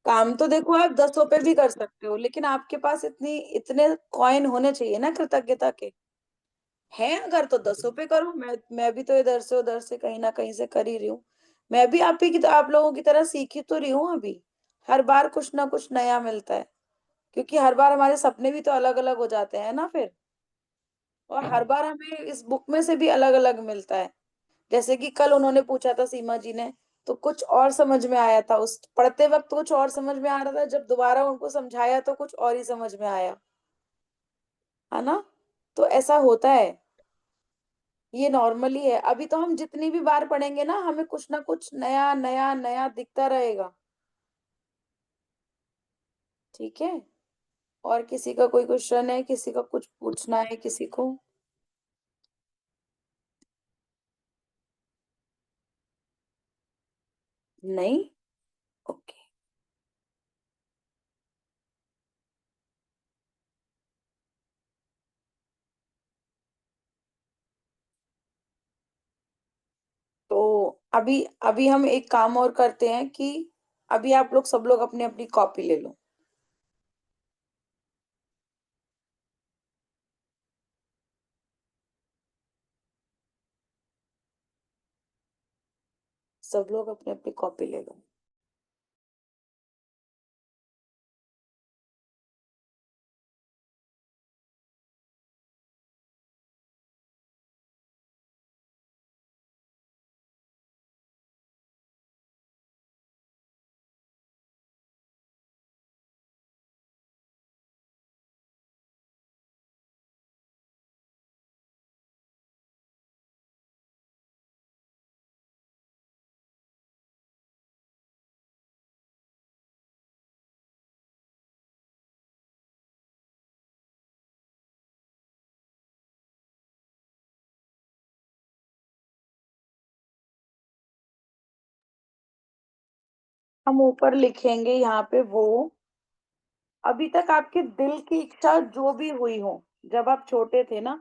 काम तो देखो आप 10 पे भी कर सकते हो, लेकिन आपके पास इतने कॉइन होने चाहिए ना कृतज्ञता के। हैं अगर तो 10 पे करो। मैं भी तो इधर से उधर से कहीं ना कहीं से कर ही रही हूँ। मैं भी आप लोगों की तरह सीखी तो रही हूँ अभी। हर बार कुछ ना कुछ नया मिलता है, क्योंकि हर बार हमारे सपने भी तो अलग अलग हो जाते हैं ना फिर। और हर बार हमें इस बुक में से भी अलग अलग मिलता है। जैसे कि कल उन्होंने पूछा था सीमा जी ने, तो कुछ और समझ में आया था, उस पढ़ते वक्त कुछ और समझ में आ रहा था, जब दोबारा उनको समझाया तो कुछ और ही समझ में आया, है ना। तो ऐसा होता है, ये नॉर्मली है। अभी तो हम जितनी भी बार पढ़ेंगे ना, हमें कुछ ना कुछ नया नया नया दिखता रहेगा। ठीक है। और किसी का कोई क्वेश्चन है, किसी का कुछ पूछना है किसी को? नहीं। ओके। अभी अभी हम एक काम और करते हैं कि अभी आप लोग सब लोग अपनी अपनी कॉपी ले लो। सब लोग अपनी अपनी कॉपी ले लो। हम ऊपर लिखेंगे यहाँ पे वो अभी तक आपके दिल की इच्छा जो भी हुई हो, जब आप छोटे थे ना,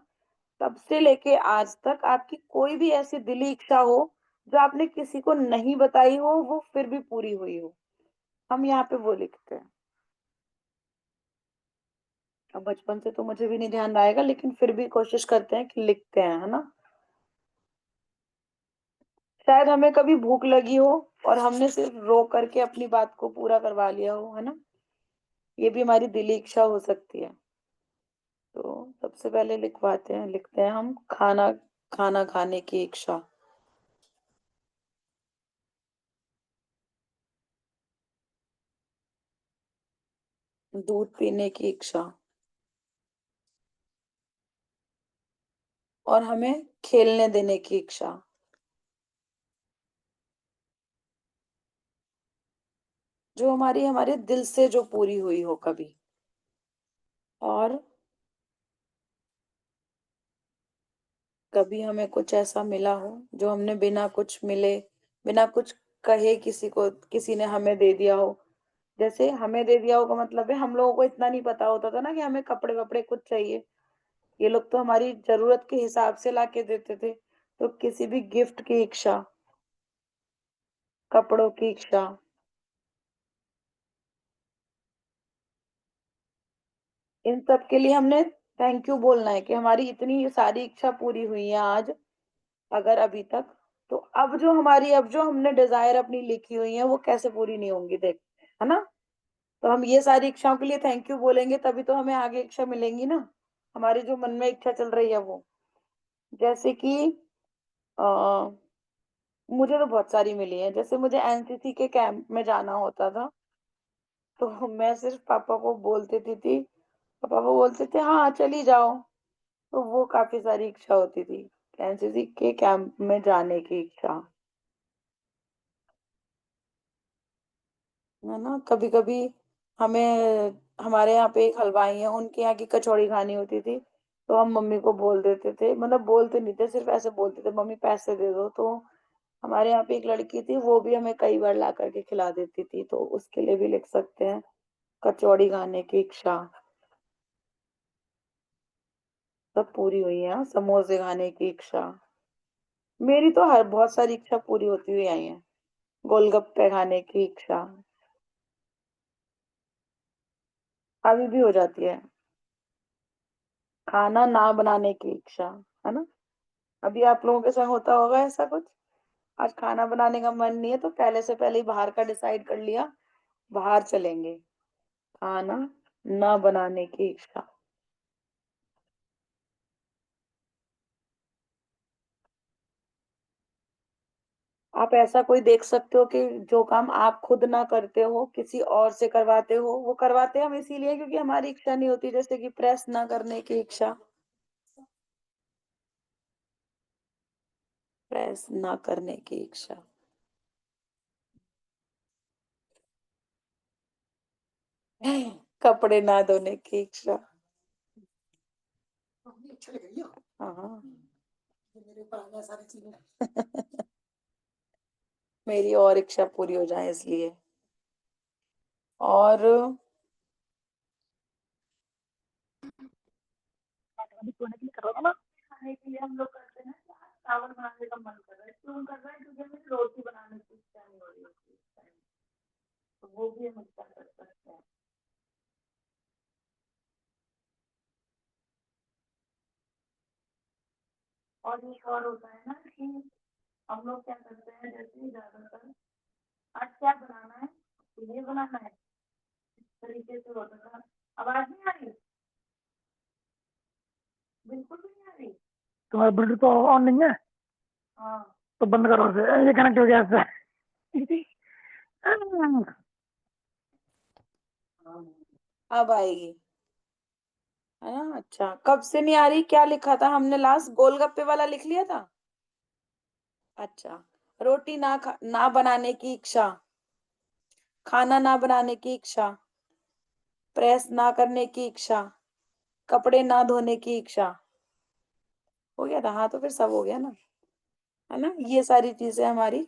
तब से लेके आज तक आपकी कोई भी ऐसी दिली इच्छा हो जो आपने किसी को नहीं बताई हो, वो फिर भी पूरी हुई हो, हम यहाँ पे वो लिखते हैं। अब बचपन से तो मुझे भी नहीं ध्यान रहेगा, लेकिन फिर भी कोशिश करते हैं कि लिखते हैं, है ना। शायद हमें कभी भूख लगी हो और हमने सिर्फ रो करके अपनी बात को पूरा करवा लिया हो, है ना। ये भी हमारी दिली इच्छा हो सकती है। तो सबसे पहले लिखते हैं हम खाना खाना खाने की इच्छा। दूध पीने की इच्छा। और हमें खेलने देने की इच्छा। जो हमारे दिल से जो पूरी हुई हो कभी। और कभी हमें कुछ ऐसा मिला हो जो हमने बिना कुछ मिले, बिना कुछ कहे किसी ने हमें दे दिया हो। जैसे हमें दे दिया होगा मतलब है हम लोगों को इतना नहीं पता होता था ना कि हमें कपड़े वपड़े कुछ चाहिए। ये लोग तो हमारी जरूरत के हिसाब से ला के देते थे। तो किसी भी गिफ्ट की इच्छा, कपड़ों की इच्छा। इन सब के लिए हमने थैंक यू बोलना है कि हमारी इतनी सारी इच्छा पूरी हुई है आज, अगर अभी तक। तो अब जो हमने डिजायर अपनी लिखी हुई है वो कैसे पूरी नहीं होंगी, देख, है ना। तो हम ये सारी इच्छाओं के लिए थैंक यू बोलेंगे, तभी तो हमें आगे इच्छा मिलेंगी ना। हमारी जो मन में इच्छा चल रही है वो, जैसे कि आ, मुझे तो बहुत सारी मिली है। जैसे मुझे एनसीसी के कैंप में जाना होता था, तो मैं सिर्फ पापा को बोल देती थी, पापा को बोलते थे हाँ चली जाओ। तो वो काफी सारी इच्छा होती थी, एनसीसी के कैंप में जाने की इच्छा, है ना। कभी कभी हमें हमारे यहाँ पे एक हलवाई है, उनके यहाँ की कचौड़ी खानी होती थी। तो हम मम्मी को बोल देते थे, मतलब बोलते नहीं थे, सिर्फ ऐसे बोलते थे मम्मी पैसे दे दो। तो हमारे यहाँ पे एक लड़की थी, वो भी हमें कई बार ला करके खिला देती थी। तो उसके लिए भी लिख सकते हैं कचौड़ी खाने की इच्छा। सब पूरी हुई है, हाँ? समोसे खाने की इच्छा। मेरी तो हर बहुत सारी इच्छा पूरी होती हुई आई है। गोलगप्पे खाने की इच्छा अभी भी हो जाती है। खाना ना बनाने की इच्छा, है ना। अभी आप लोगों के संग होता होगा ऐसा कुछ। आज खाना बनाने का मन नहीं है तो पहले से पहले ही बाहर का डिसाइड कर लिया, बाहर चलेंगे। खाना ना बनाने की इच्छा। आप ऐसा कोई देख सकते हो कि जो काम आप खुद ना करते हो किसी और से करवाते हो। वो करवाते हम इसीलिए क्योंकि हमारी इच्छा नहीं होती, जैसे कि प्रेस ना करने की इच्छा। प्रेस ना करने की इच्छा। कपड़े ना धोने की इच्छा। हाँ। मेरी और इच्छा पूरी हो जाए इसलिए। और अभी सोने के लिए कर रहा था ना, खाने के लिए हम लोग करते हैं चावल बनाने का मन कर रहा है, क्यों कर रहा है क्योंकि हमें और एक और होता है ना कि हम लोग क्या करते हैं, जैसे ज्यादातर आज क्या बनाना है, तो ये बनाना है, इस तरीके से होता था। आवाज नहीं आ रही, बिल्कुल भी नहीं आ रही। तुम्हारा ब्लूटूथ तो ऑन नहीं है, हाँ तो बंद करो उसे, ये कनेक्ट हो गया इससे। अब आएगी, है ना। अच्छा, कब से नहीं आ रही? क्या लिखा था हमने लास्ट? गोलगप्पे वाला लिख लिया था। अच्छा, रोटी ना बनाने की इच्छा, खाना ना बनाने की इच्छा, प्रेस ना करने की इच्छा, कपड़े ना धोने की इच्छा। हो गया था, हाँ तो फिर सब हो गया ना, है ना। ये सारी चीजें हमारी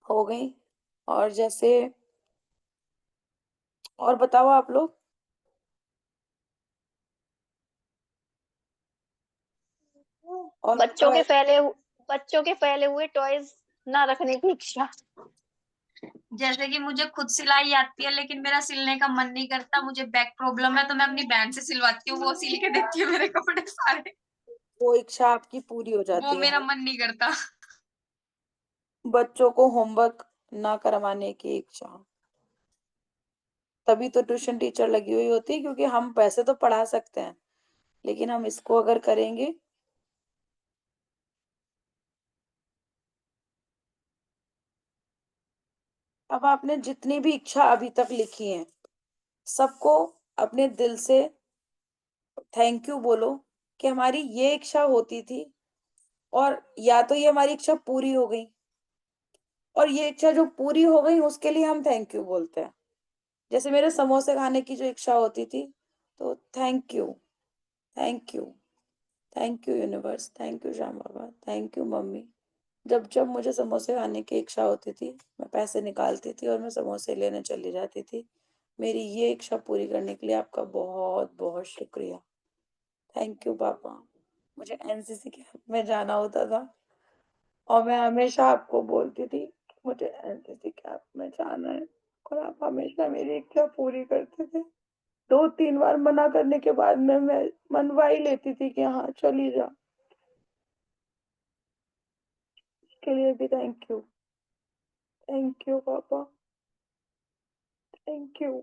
हो गई। और जैसे, और बताओ आप लोग। और बच्चों के फैले हुए टॉयज ना रखने की इच्छा। जैसे कि मुझे खुद सिलाई आती है लेकिन मेरा सिलने का मन नहीं करता, मुझे बैक प्रॉब्लम है तो मैं अपनी बहन से सिलवाती हूँ, वो सिल के देती है मेरे कपड़े सारे। वो इच्छा आपकी पूरी हो वो जाती है। मेरा मन नहीं करता। बच्चों को होमवर्क ना करवाने की इच्छा, तभी तो ट्यूशन टीचर लगी हुई होती है, क्योंकि हम पैसे तो पढ़ा सकते हैं, लेकिन हम इसको अगर करेंगे। अब आपने जितनी भी इच्छा अभी तक लिखी है, सबको अपने दिल से थैंक यू बोलो कि हमारी ये इच्छा होती थी, और या तो ये हमारी इच्छा पूरी हो गई, और ये इच्छा जो पूरी हो गई उसके लिए हम थैंक यू बोलते हैं। जैसे मेरे समोसे खाने की जो इच्छा होती थी, तो thank you, thank you, thank you universe, thank you Shyam Baba, thank you mummy. जब जब मुझे समोसे खाने की इच्छा होती थी, मैं पैसे निकालती थी और मैं समोसे लेने चली जाती थी। मेरी ये इच्छा पूरी करने के लिए आपका बहुत बहुत शुक्रिया। थैंक यू पापा। मुझे एनसीसी कैंप में जाना होता था, और मैं हमेशा आपको बोलती थी कि मुझे एनसीसी कैंप में जाना है, और आप हमेशा मेरी इच्छा पूरी करते थे। 2-3 बार मना करने के बाद में मैं मनवा ही लेती थी कि हाँ चली जा। इसके लिए भी थैंक यू, थैंक यू पापा, थैंक यू,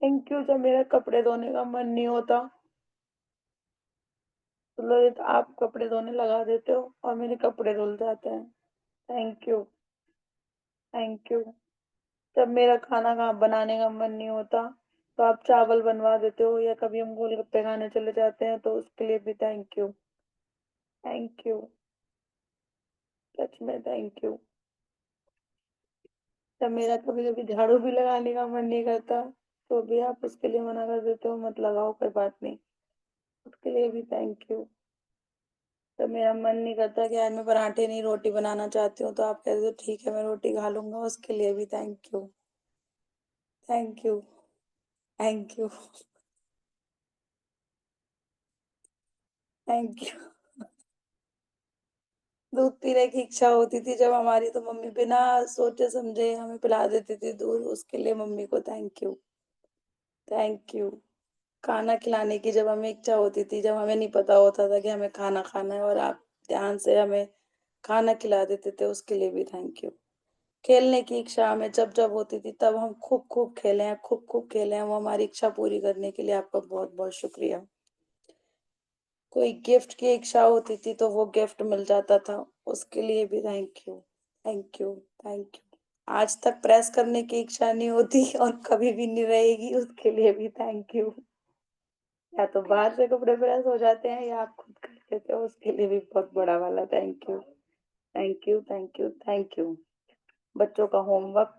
थैंक यू। जब मेरा कपड़े धोने का मन नहीं होता, तो ललित आप कपड़े धोने लगा देते हो और मेरे कपड़े धुल जाते हैं। Thank you, thank you. जब मेरा खाना बनाने का मन नहीं होता, तो आप चावल बनवा देते हो, या कभी हम गोलगप्पे खाने चले जाते हैं, तो उसके लिए भी थैंक यू, थैंक यू, सच में थैंक यू। जब मेरा कभी कभी झाड़ू भी लगाने का मन नहीं करता, तो भी आप उसके लिए मना कर देते हो, मत लगाओ कोई बात नहीं, उसके लिए भी थैंक यू। जब मेरा मन नहीं करता कि आज मैं पराठे नहीं रोटी बनाना चाहती हूँ, तो आप कहते हो ठीक है मैं रोटी खा लूंगा, उसके लिए भी thank you, thank you, thank you, thank you. दूध पीने की इच्छा होती थी जब हमारी, तो मम्मी बिना सोचे समझे हमें पिला देती थी दूध, उसके लिए मम्मी को थैंक यू, थैंक यू। खाना खिलाने की जब हमें इच्छा होती थी, जब हमें नहीं पता होता था कि हमें खाना खाना है, और आप ध्यान से हमें खाना खिला देते थे, उसके लिए भी थैंक यू। खेलने की इच्छा हमें जब जब होती थी, तब हम खूब खूब खेले हैं, खूब खूब खेले हैं, वो हमारी इच्छा पूरी करने के लिए आपका बहुत बहुत शुक्रिया। कोई गिफ्ट की इच्छा होती थी, तो वो गिफ्ट मिल जाता था, उसके लिए भी thank you, thank you, thank you. आज तक प्रेस करने की इच्छा नहीं होती और कभी भी नहीं रहेगी, उसके लिए भी थैंक यू। या तो बाहर से कपड़े प्रेस हो जाते हैं, या आप खुद कर लेते हो, उसके लिए भी बहुत बड़ा वाला thank you, thank you, thank you, thank you. बच्चों का होमवर्क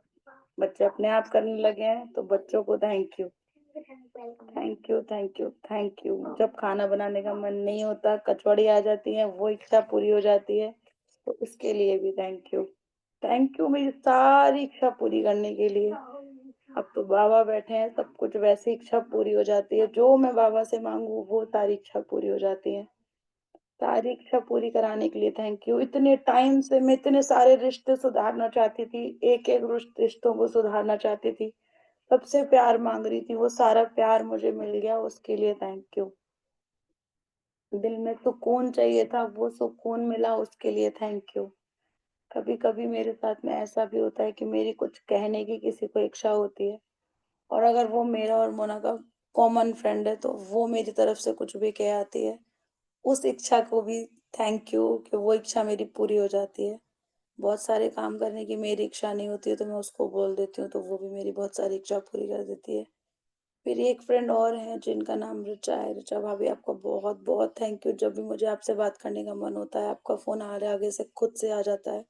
बच्चे अपने आप करने लगे हैं, तो बच्चों को thank you, thank you, thank you, thank you. जब खाना बनाने का मन नहीं होता, कचौड़ी आ जाती है, वो इच्छा पूरी हो जाती है, तो उसके लिए भी थैंक यू, थैंक यू मेरी सारी इच्छा पूरी करने के लिए। अब तो बाबा बैठे हैं, सब कुछ वैसी इच्छा पूरी हो जाती है, जो मैं बाबा से मांगू वो सारी इच्छा पूरी हो जाती है। सारी इच्छा पूरी कराने के लिए थैंक यू। इतने टाइम से मैं इतने सारे रिश्ते सुधारना चाहती थी, एक एक रिश्तों को सुधारना चाहती थी, सबसे प्यार मांग रही थी, वो सारा प्यार मुझे मिल गया, उसके लिए थैंक यू। दिल में सुकून चाहिए था, वो सुकून मिला, उसके लिए थैंक यू। कभी कभी मेरे साथ में ऐसा भी होता है कि मेरी कुछ कहने की किसी को इच्छा होती है, और अगर वो मेरा और मोना का कॉमन फ्रेंड है तो वो मेरी तरफ से कुछ भी कह आती है, उस इच्छा को भी थैंक यू कि वो इच्छा मेरी पूरी हो जाती है। बहुत सारे काम करने की मेरी इच्छा नहीं होती है तो मैं उसको बोल देती हूँ, तो वो भी मेरी बहुत सारी इच्छा पूरी कर देती है। मेरी एक फ्रेंड और है जिनका नाम ऋचा है। ऋचा भाभी, आपका बहुत बहुत थैंक यू। जब भी मुझे आपसे बात करने का मन होता है, आपका फोन आगे से खुद से आ जाता है,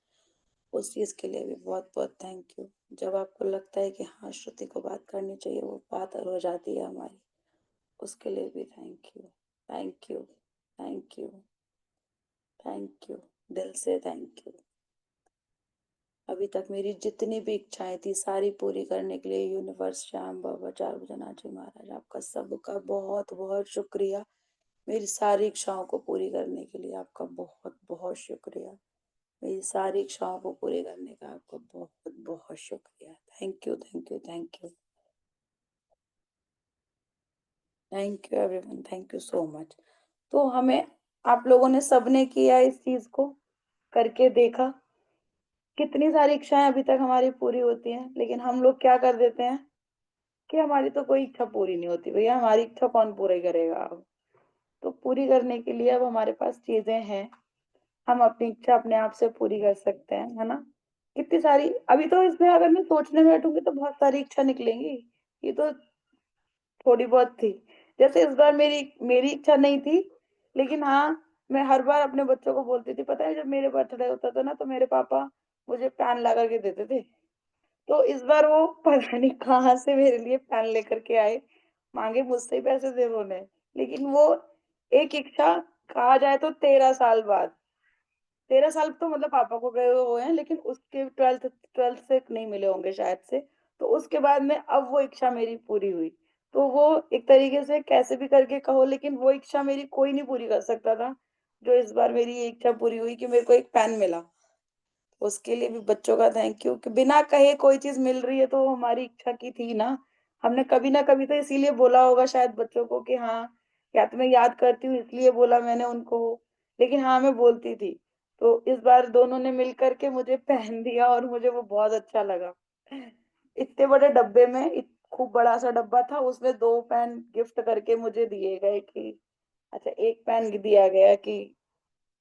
उस चीज के लिए भी बहुत बहुत थैंक यू। जब आपको लगता है कि हाँ श्रुति को बात करनी चाहिए, वो बात हो जाती है हमारी, उसके लिए भी thank you. Thank you, thank you, thank you, दिल से थैंक यू। अभी तक मेरी जितनी भी इच्छाएं थी सारी पूरी करने के लिए यूनिवर्स, श्याम बाबा, चारभुजनाथ जी महाराज, आपका सबका बहुत बहुत शुक्रिया। मेरी सारी इच्छाओं को पूरी करने के लिए आपका बहुत बहुत शुक्रिया। मेरी सारी इच्छाओं को पूरी करने का आपका बहुत बहुत शुक्रिया। Thank you, thank you, thank you, thank you everyone, thank you so much. तो हमें, आप लोगों ने सबने किया इस चीज को, करके देखा, कितनी सारी इच्छाएं अभी तक हमारी पूरी होती हैं, लेकिन हम लोग क्या कर देते हैं कि हमारी तो कोई इच्छा पूरी नहीं होती। भैया हमारी इच्छा कौन पूरी करेगा अब? तो पूरी करने के लिए अब हमारे पास चीजें हैं, हम अपनी इच्छा अपने आप से पूरी कर सकते हैं, है ना? कितनी सारी, अभी तो इसमें अगर मैं सोचने बैठूंगी तो बहुत सारी इच्छा निकलेंगी। ये तो थोड़ी बहुत थी। जैसे इस बार मेरी मेरी इच्छा नहीं थी, लेकिन हाँ, मैं हर बार अपने बच्चों को बोलती थी, पता है जब मेरे बर्थडे होता था ना तो मेरे पापा मुझे पेन ला करके देते थे। तो इस बार वो पता नहीं कहाँ से मेरे लिए पेन लेकर के आए, मांगे मुझसे ही पैसे थे उन्होंने, लेकिन वो एक इच्छा, कहा जाए तो 13 साल बाद, 13 साल तो मतलब पापा को गए हुए हैं, लेकिन उसके ट्वेल्थ ट्वेल्थ से नहीं मिले होंगे शायद से। तो उसके बाद में अब वो इच्छा मेरी पूरी हुई। तो वो एक तरीके से कैसे भी करके कहो, लेकिन वो इच्छा मेरी कोई नहीं पूरी कर सकता था, जो इस बार मेरी ये इच्छा पूरी हुई कि मेरे को एक पेन मिला। उसके लिए भी बच्चों का थैंक यू कि बिना कहे कोई चीज मिल रही है तो वो हमारी इच्छा की थी ना। हमने कभी ना कभी तो इसीलिए बोला होगा शायद बच्चों को कि हाँ, या तो मैं याद करती हूँ इसलिए बोला मैंने उनको, लेकिन हाँ मैं बोलती थी। तो इस बार दोनों ने मिल करके मुझे पहन दिया और मुझे वो बहुत अच्छा लगा। इतने बड़े डब्बे में, खूब बड़ा सा डब्बा था, उसमें 2 पेन गिफ्ट करके मुझे दिए गए कि अच्छा, एक पेन दिया गया कि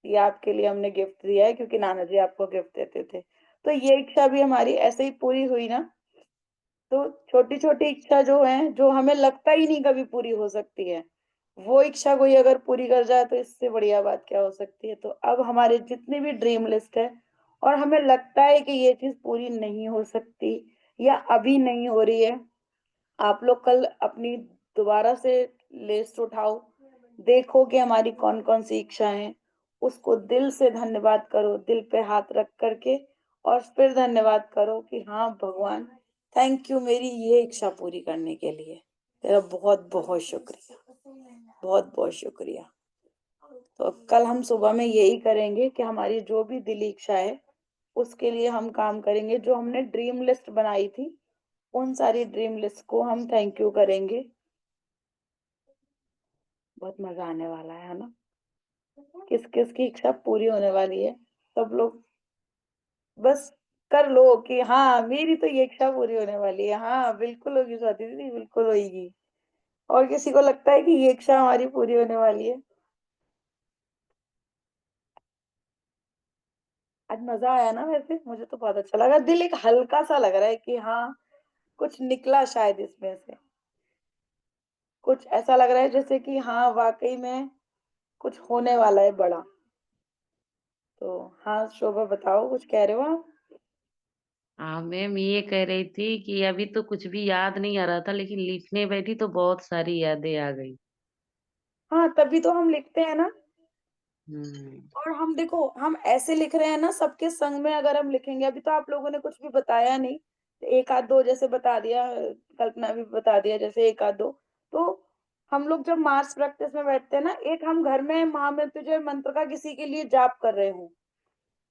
ये आपके लिए हमने गिफ्ट दिया है क्योंकि नाना जी आपको गिफ्ट देते थे। तो ये इच्छा भी हमारी ऐसे ही पूरी हुई ना। तो छोटी छोटी इच्छा जो है, जो हमें लगता ही नहीं कभी पूरी हो सकती है, वो इच्छा कोई अगर पूरी कर जाए तो इससे बढ़िया बात क्या हो सकती है। तो अब हमारे जितनी भी ड्रीम लिस्ट है, और हमें लगता है कि ये चीज पूरी नहीं हो सकती या अभी नहीं हो रही है, आप लोग कल अपनी दोबारा से लिस्ट उठाओ, देखो कि हमारी कौन कौन सी इच्छा है, उसको दिल से धन्यवाद करो, दिल पे हाथ रख करके, और फिर धन्यवाद करो कि हाँ भगवान, थैंक यू मेरी ये इच्छा पूरी करने के लिए, तेरा बहुत बहुत शुक्रिया, बहुत बहुत शुक्रिया। तो अब कल हम सुबह में यही करेंगे कि हमारी जो भी दिली इच्छा है उसके लिए हम काम करेंगे। जो हमने ड्रीम लिस्ट बनाई थी, उन सारी ड्रीम लिस्ट को हम थैंक यू करेंगे। बहुत मजा आने वाला है ना? किस किस की इच्छा पूरी होने वाली है, सब लोग बस कर लो कि हाँ मेरी तो ये इच्छा पूरी होने वाली है, हाँ बिल्कुल होगी स्वाति दीदी, बिल्कुल होगी। और किसी को लगता है कि ये इच्छा हमारी पूरी होने वाली है? आज मजा आया ना? वैसे मुझे तो बहुत अच्छा लगा, दिल एक हल्का सा लग रहा है कि हाँ कुछ निकला शायद इसमें से, कुछ ऐसा लग रहा है जैसे कि हाँ वाकई में कुछ होने वाला है बड़ा। तो हाँ शोभा बताओ, कुछ कह रहे हो आप? हाँ मैम, ये कह रही थी कि अभी तो कुछ भी याद नहीं आ रहा था, लेकिन लिखने बैठी तो बहुत सारी यादें आ गई। हाँ तभी तो हम लिखते हैं ना। हम्म। और हम देखो, हम ऐसे लिख रहे हैं ना, सबके संग में अगर हम लिखेंगे, अभी तो आप लोगों ने कुछ भी बताया नहीं, एक आध दो जैसे बता दिया, कल्पना भी बता दिया जैसे एक आध दो। तो हम लोग जब मार्च प्रैक्टिस में बैठते हैं ना, एक हम घर में महामृत्युंजय मंत्र का किसी के लिए जाप कर रहे हूँ,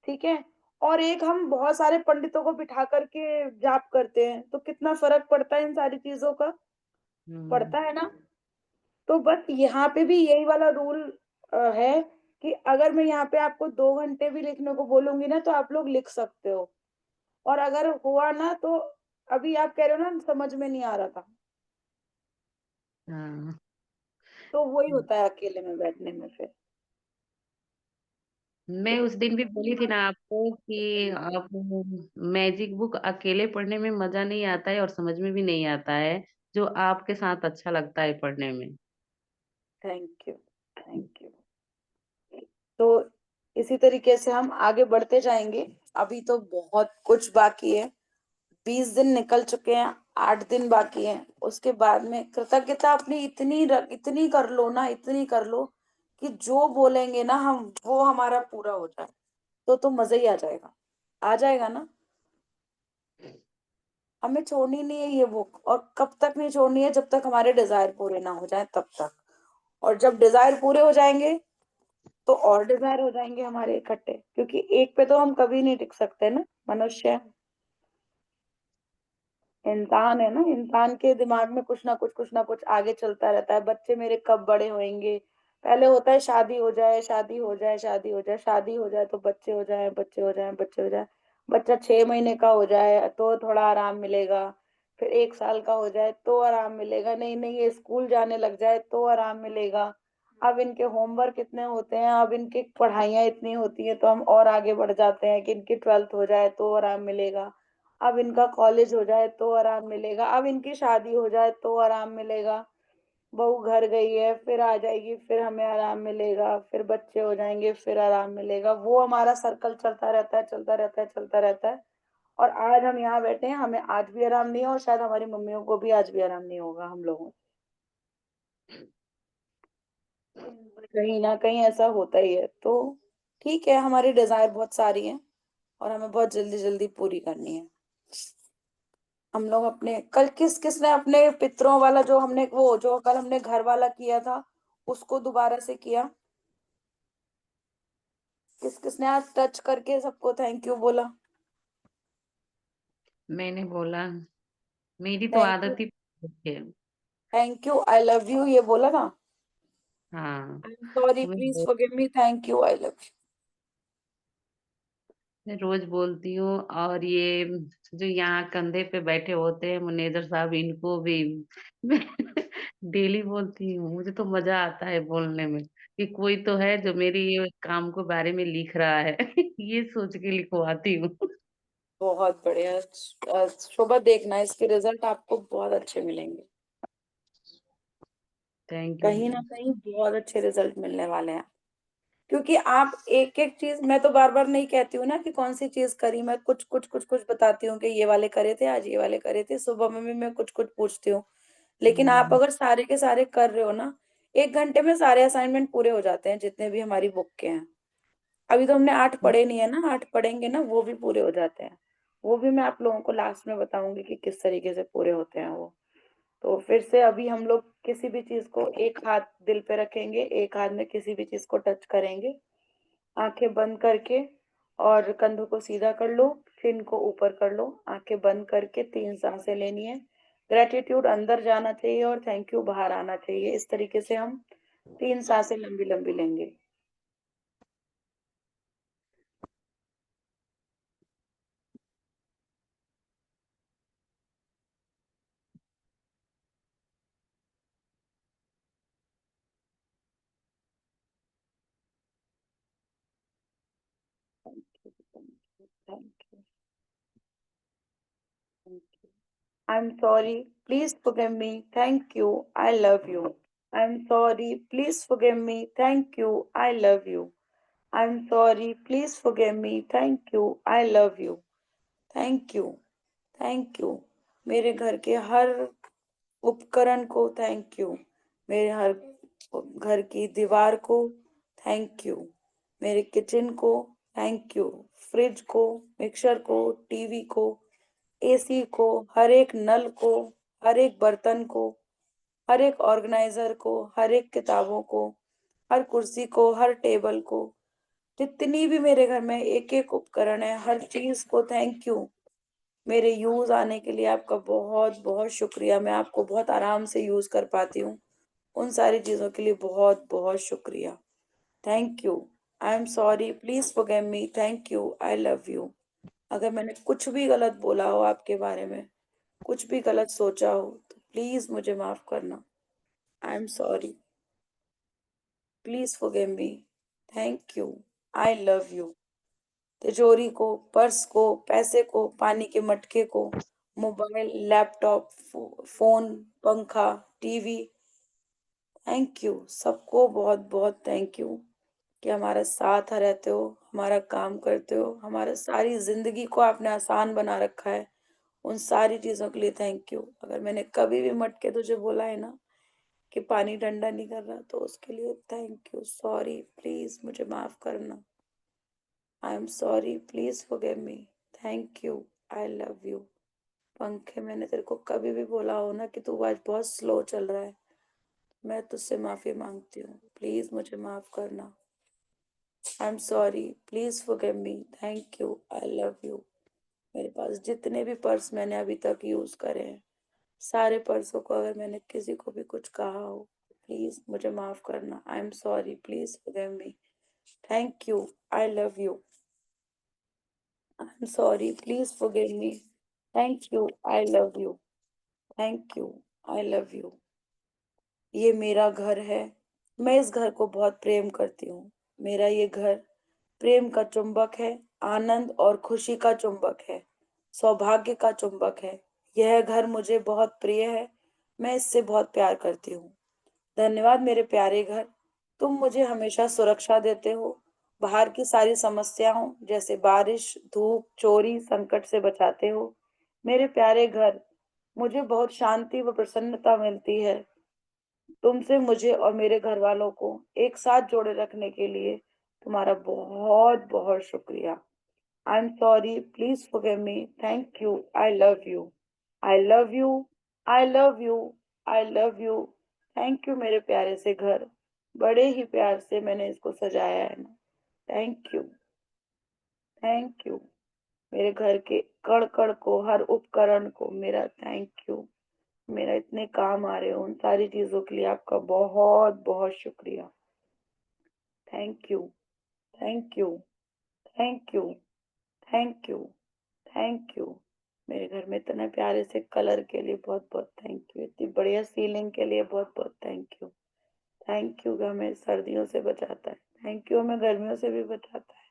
ठीक है, और एक हम बहुत सारे पंडितों को बिठा करके जाप करते हैं, तो कितना फर्क पड़ता है इन सारी चीजों का, हम्म। पड़ता है ना? तो बस यहाँ पे भी यही वाला रूल है कि अगर मैं यहाँ पे आपको 2 घंटे भी लिखने को बोलूँगी ना, तो आप लोग लिख सकते हो। और अगर हुआ ना, तो अभी आप कह रहे हो ना समझ में नहीं आ रहा था, हाँ। तो वही होता है अकेले में बैठने में फिर। मैं उस दिन भी बोली थी ना आपको कि आप मैजिक बुक अकेले पढ़ने में मजा नहीं आता है और समझ में भी नहीं आता है, जो आपके साथ अच्छा लगता है पढ़ने में। Thank you, thank you. तो इसी तरीके से हम आगे बढ़ते जाएंगे। अभी तो बहुत कुछ बाकी है। 20 दिन निकल चुके हैं, 8 दिन बाकी हैं। उसके बाद में कृतज्ञता अपनी इतनी कर लो ना, इतनी कर लो कि जो बोलेंगे ना हम, वो हमारा पूरा हो जाए, तो मजा ही आ जाएगा ना। हमें छोड़नी नहीं है ये बुक, और कब तक नहीं छोड़नी है, जब तक हमारे डिजायर पूरे ना हो जाए तब तक। और जब डिजायर पूरे हो जाएंगे, तो और डिजायर हो जाएंगे हमारे इकट्ठे, क्योंकि एक पे तो हम कभी नहीं टिक सकते ना। मनुष्य इंसान है ना, इंसान के दिमाग में कुछ ना कुछ आगे चलता रहता है। बच्चे मेरे कब बड़े होंगे, पहले होता है शादी हो जाए, शादी हो जाए, शादी हो जाए, शादी हो जाए तो बच्चे हो जाए, बच्चे हो जाए, बच्चे हो जाए। बच्चा 6 महीने का हो जाए तो थोड़ा आराम मिलेगा, फिर 1 साल का हो जाए तो आराम मिलेगा, नहीं नहीं ये स्कूल जाने लग जाए तो आराम मिलेगा। अब इनके होमवर्क इतने होते हैं, अब इनकी पढ़ाइयाँ इतनी होती हैं, तो हम और आगे बढ़ जाते हैं कि इनकी 12th हो जाए तो आराम मिलेगा। अब इनका कॉलेज हो जाए तो आराम मिलेगा, अब इनकी शादी हो जाए तो आराम मिलेगा। बहू घर गई है, फिर आ जाएगी, फिर हमें आराम मिलेगा, फिर बच्चे हो जाएंगे, फिर आराम मिलेगा। वो हमारा सर्कल चलता रहता है, चलता रहता है, चलता रहता है। और आज हम यहाँ बैठे हैं, हमें आज भी आराम नहीं है, और शायद हमारी मम्मियों को भी आज भी आराम नहीं होगा हम लोगों को। कहीं ना कहीं ऐसा होता ही है। तो ठीक है, हमारी डिजायर बहुत सारी है, और हमें बहुत जल्दी जल्दी पूरी करनी है। हम लोग अपने कल किसने अपने पितरों वाला, जो हमने वो जो कल हमने घर वाला किया था, उसको दोबारा से किया? किसने आज टच करके सबको थैंक यू बोला? मैंने बोला, मेरी तो थैंक यू, आदत ही है। Thank you, I love you, ये बोला ना? हाँ। आई एम सॉरी, मैं please forgive me, thank you, I love you. मैं रोज बोलती हूँ, और ये जो यहाँ कंधे पे बैठे होते हैं मैनेजर साहब, इनको भी मैं डेली बोलती हूँ। मुझे तो मजा आता है बोलने में कि कोई तो है जो मेरी ये काम के बारे में लिख रहा है ये सोच के लिखवाती हूँ। बहुत बढ़िया। शोभा, देखना इसके रिजल्ट आपको बहुत अच्छे मिलेंगे। थैंक यू कहीं ना मैम। कहीं बहुत अच्छे रिजल्ट मिलने वाले हैं, क्योंकि आप एक एक चीज, मैं तो बार बार नहीं कहती हूँ ना कि कौन सी चीज करी, मैं कुछ कुछ कुछ कुछ बताती हूँ कि ये वाले करे थे आज, ये वाले करे थे, सुबह में भी मैं कुछ कुछ पूछती हूँ। लेकिन आप अगर सारे के सारे कर रहे हो ना, 1 घंटे में सारे असाइनमेंट पूरे हो जाते हैं, जितने भी हमारी बुक के हैं। अभी तो हमने 8 पढ़े नहीं है ना, 8 पढ़ेंगे ना, वो भी पूरे हो जाते हैं। वो भी मैं आप लोगों को लास्ट में बताऊंगी कि किस तरीके से पूरे होते हैं वो। तो फिर से अभी हम लोग किसी भी चीज को, एक हाथ दिल पे रखेंगे, एक हाथ में किसी भी चीज को टच करेंगे, आंखें बंद करके, और कंधों को सीधा कर लो, चिन को ऊपर कर लो, आंखें बंद करके 3 सांसें लेनी है। ग्रेटिट्यूड अंदर जाना चाहिए और थैंक यू बाहर आना चाहिए। इस तरीके से हम 3 सांसें लंबी लंबी लेंगे। Thank you, thank you, thank you, thank you. I am sorry, please forgive me, thank you, I love you. I am sorry, please forgive me, thank you, I love you. I am sorry, please forgive me, thank you, I love you. Thank you, thank you. मेरे घर के हर उपकरण को thank you. मेरे हर घर की दीवार को थैंक यू। मेरे किचन को थैंक यू। फ्रिज को, मिक्सर को, टीवी को, एसी को, हर एक नल को, हर एक बर्तन को, हर एक ऑर्गेनाइजर को, हर एक किताबों को, हर कुर्सी को, हर टेबल को, जितनी भी मेरे घर में एक एक उपकरण है, हर चीज को थैंक यू। मेरे यूज आने के लिए आपका बहुत बहुत शुक्रिया। मैं आपको बहुत आराम से यूज कर पाती हूँ, उन सारी चीजों के लिए बहुत बहुत शुक्रिया। Thank you, I am sorry, please forgive me, thank you, I love you. अगर मैंने कुछ भी गलत बोला हो आपके बारे में, कुछ भी गलत सोचा हो, तो प्लीज मुझे माफ करना। I am sorry, please forgive me, thank you, I love you. तिजोरी को, पर्स को, पैसे को, पानी के मटके को, मोबाइल, लैपटॉप, फोन, पंखा, टीवी, थैंक यू। सबको बहुत बहुत थैंक यू कि हमारे साथ रहते हो, हमारा काम करते हो, हमारा सारी जिंदगी को आपने आसान बना रखा है। उन सारी चीजों के लिए थैंक यू। अगर मैंने कभी भी मटके तुझे बोला है ना कि पानी ठंडा नहीं कर रहा, तो उसके लिए थैंक यू, सॉरी, प्लीज मुझे माफ करना। I am sorry, please forgive me, thank you, I love you. पंखे, मैंने तेरे को कभी भी बोला हो ना कि तू आज बहुत स्लो चल रहा है, मैं तुझसे माफी मांगती हूँ, प्लीज मुझे माफ करना। I am sorry, please forgive me, thank you, I love you. मेरे पास जितने भी पर्स मैंने अभी तक यूज करे हैं, सारे पर्सों को अगर मैंने किसी को भी कुछ कहा हो, प्लीज मुझे माफ करना। I am sorry, please forgive me, thank you, I love you. I am sorry, please forgive me, thank you, I love you, thank you, I love you. ये मेरा घर है, मैं इस घर को बहुत प्रेम करती हूँ। मेरा ये घर प्रेम का चुंबक है, आनंद और खुशी का चुंबक है, सौभाग्य का चुंबक है। यह घर मुझे बहुत प्रिय है, मैं इससे बहुत प्यार करती हूँ। धन्यवाद मेरे प्यारे घर, तुम मुझे हमेशा सुरक्षा देते हो, बाहर की सारी समस्याओं जैसे बारिश, धूप, चोरी, संकट से बचाते हो। मेरे प्यारे घर, मुझे बहुत शांति व प्रसन्नता मिलती है। तुमसे मुझे और मेरे घर वालों को एक साथ जोड़े रखने के लिए तुम्हारा बहुत बहुत शुक्रिया। I am sorry, please forgive me, thank you, I love you, I love you, I love you, I love you. Thank you मेरे प्यारे से घर, बड़े ही प्यार से मैंने इसको सजाया है ना। Thank you, thank you. मेरे घर के कण कण को, हर उपकरण को मेरा थैंक यू। मेरा इतने काम आ रहे हो, उन सारी चीजों के लिए आपका बहुत बहुत शुक्रिया। Thank you, thank you, thank you, thank you, thank you. मेरे घर में इतने प्यारे से कलर के लिए बहुत बहुत थैंक यू। इतनी बढ़िया सीलिंग के लिए बहुत बहुत थैंक यू। थैंक यू कि हमें सर्दियों से बचाता है, थैंक यू हमें गर्मियों से भी बचाता है।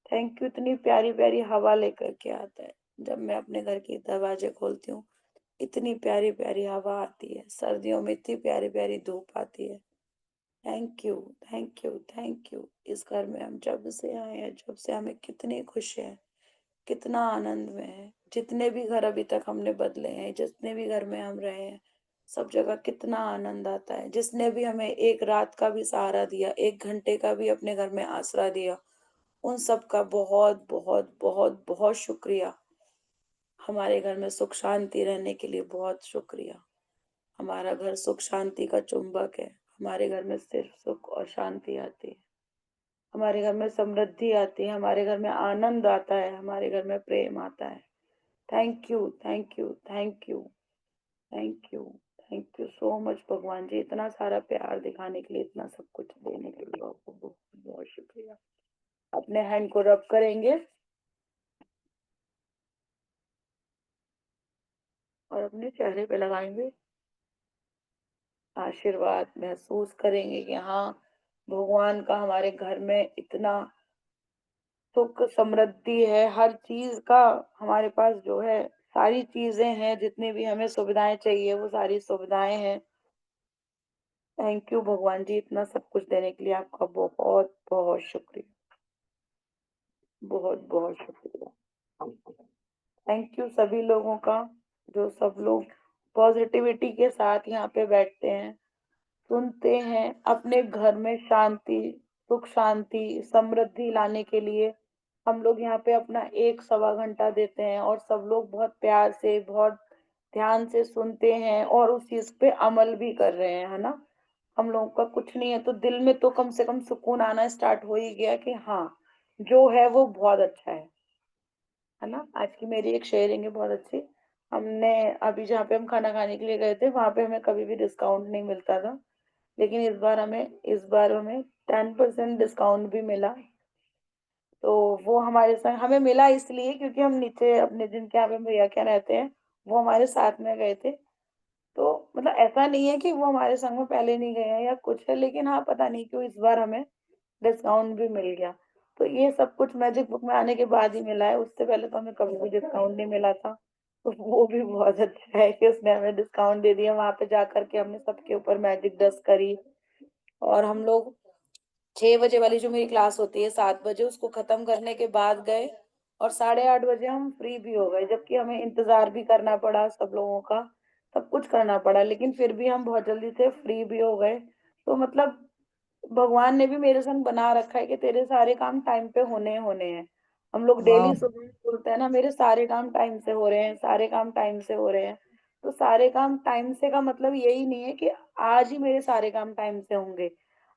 थैंक यू, इतनी प्यारी प्यारी हवा लेकर के आता है। जब मैं अपने घर के दरवाजे खोलती हूँ, इतनी प्यारी प्यारी हवा आती है। सर्दियों में इतनी प्यारी प्यारी धूप आती है। Thank you, thank you, thank you. इस घर में हम जब से आए हैं, जब से हमें कितनी खुशी है, कितना आनंद में है। जितने भी घर अभी तक हमने बदले हैं, जितने भी घर में हम रहे हैं, सब जगह कितना आनंद आता है। जिसने भी हमें एक रात का भी सहारा दिया, एक घंटे का भी अपने घर में आसरा दिया, उन सब का बहुत बहुत बहुत बहुत शुक्रिया। हमारे घर में सुख शांति रहने के लिए बहुत शुक्रिया। हमारा घर सुख शांति का चुंबक है। हमारे घर में सिर्फ सुख और शांति आती है, हमारे घर में समृद्धि आती है, हमारे घर में आनंद आता है, हमारे घर में प्रेम आता है। Thank you, thank you, thank you, thank you, thank you so much भगवान जी, इतना सारा प्यार दिखाने के लिए, इतना सब कुछ देने के लिए आपको बहुत बहुत शुक्रिया। अपने हैंड को रब करेंगे और अपने चेहरे पे लगाएंगे। आशीर्वाद महसूस करेंगे कि हाँ, भगवान का हमारे घर में इतना सुख समृद्धि है। हर चीज का हमारे पास जो है, सारी चीजें हैं, जितनी भी हमें सुविधाएं चाहिए वो सारी सुविधाएं हैं। थैंक यू भगवान जी, इतना सब कुछ देने के लिए आपका बहुत बहुत शुक्रिया, बहुत बहुत शुक्रिया। थैंक यू सभी लोगों का, जो सब लोग पॉजिटिविटी के साथ यहाँ पे बैठते हैं, सुनते हैं, अपने घर में शांति, सुख शांति, समृद्धि लाने के लिए हम लोग यहाँ पे अपना 1 सवा घंटा देते हैं, और सब लोग बहुत प्यार से, बहुत ध्यान से सुनते हैं और उस चीज पे अमल भी कर रहे हैं, है ना। हम लोगों का कुछ नहीं है तो दिल में तो कम से कम सुकून आना स्टार्ट हो ही गया कि हाँ, जो है वो बहुत अच्छा है ना। आज की मेरी एक शेयरिंग है बहुत अच्छी। हमने अभी जहाँ पे हम खाना खाने के लिए गए थे, वहां पे हमें कभी भी डिस्काउंट नहीं मिलता था, लेकिन इस बार हमें 10% डिस्काउंट भी मिला। तो वो हमारे संग हमें मिला इसलिए क्योंकि हम नीचे अपने जिनके यहाँ पे भैया क्या रहते हैं वो हमारे साथ में गए थे। तो मतलब ऐसा नहीं है कि वो हमारे संग में पहले नहीं गए हैं या कुछ है, लेकिन हाँ पता नहीं क्यों इस बार हमें डिस्काउंट भी मिल गया। तो ये सब कुछ मैजिक बुक में आने के बाद ही मिला है, उससे पहले तो हमें कभी भी डिस्काउंट नहीं मिला था। तो वो भी बहुत अच्छा है कि उसने हमें डिस्काउंट दे दिया। वहां पे जा करके हमने सबके ऊपर मैजिक डस्ट करी और हम लोग 6 बजे वाली जो मेरी क्लास होती है 7 बजे उसको खत्म करने के बाद गए और 8:30 बजे हम फ्री भी हो गए, जबकि हमें इंतजार भी करना पड़ा सब लोगों का, सब कुछ करना पड़ा, लेकिन फिर भी हम बहुत जल्दी से फ्री भी हो गए। तो मतलब भगवान ने भी मेरे संग बना रखा है कि तेरे सारे काम टाइम पे होने होने हैं। हम लोग वाह। डेली सुबह बोलते हैं ना मेरे सारे काम टाइम से हो रहे हैं, सारे काम टाइम से हो रहे हैं। तो सारे काम टाइम से का मतलब यही नहीं है कि आज ही मेरे सारे काम टाइम से होंगे।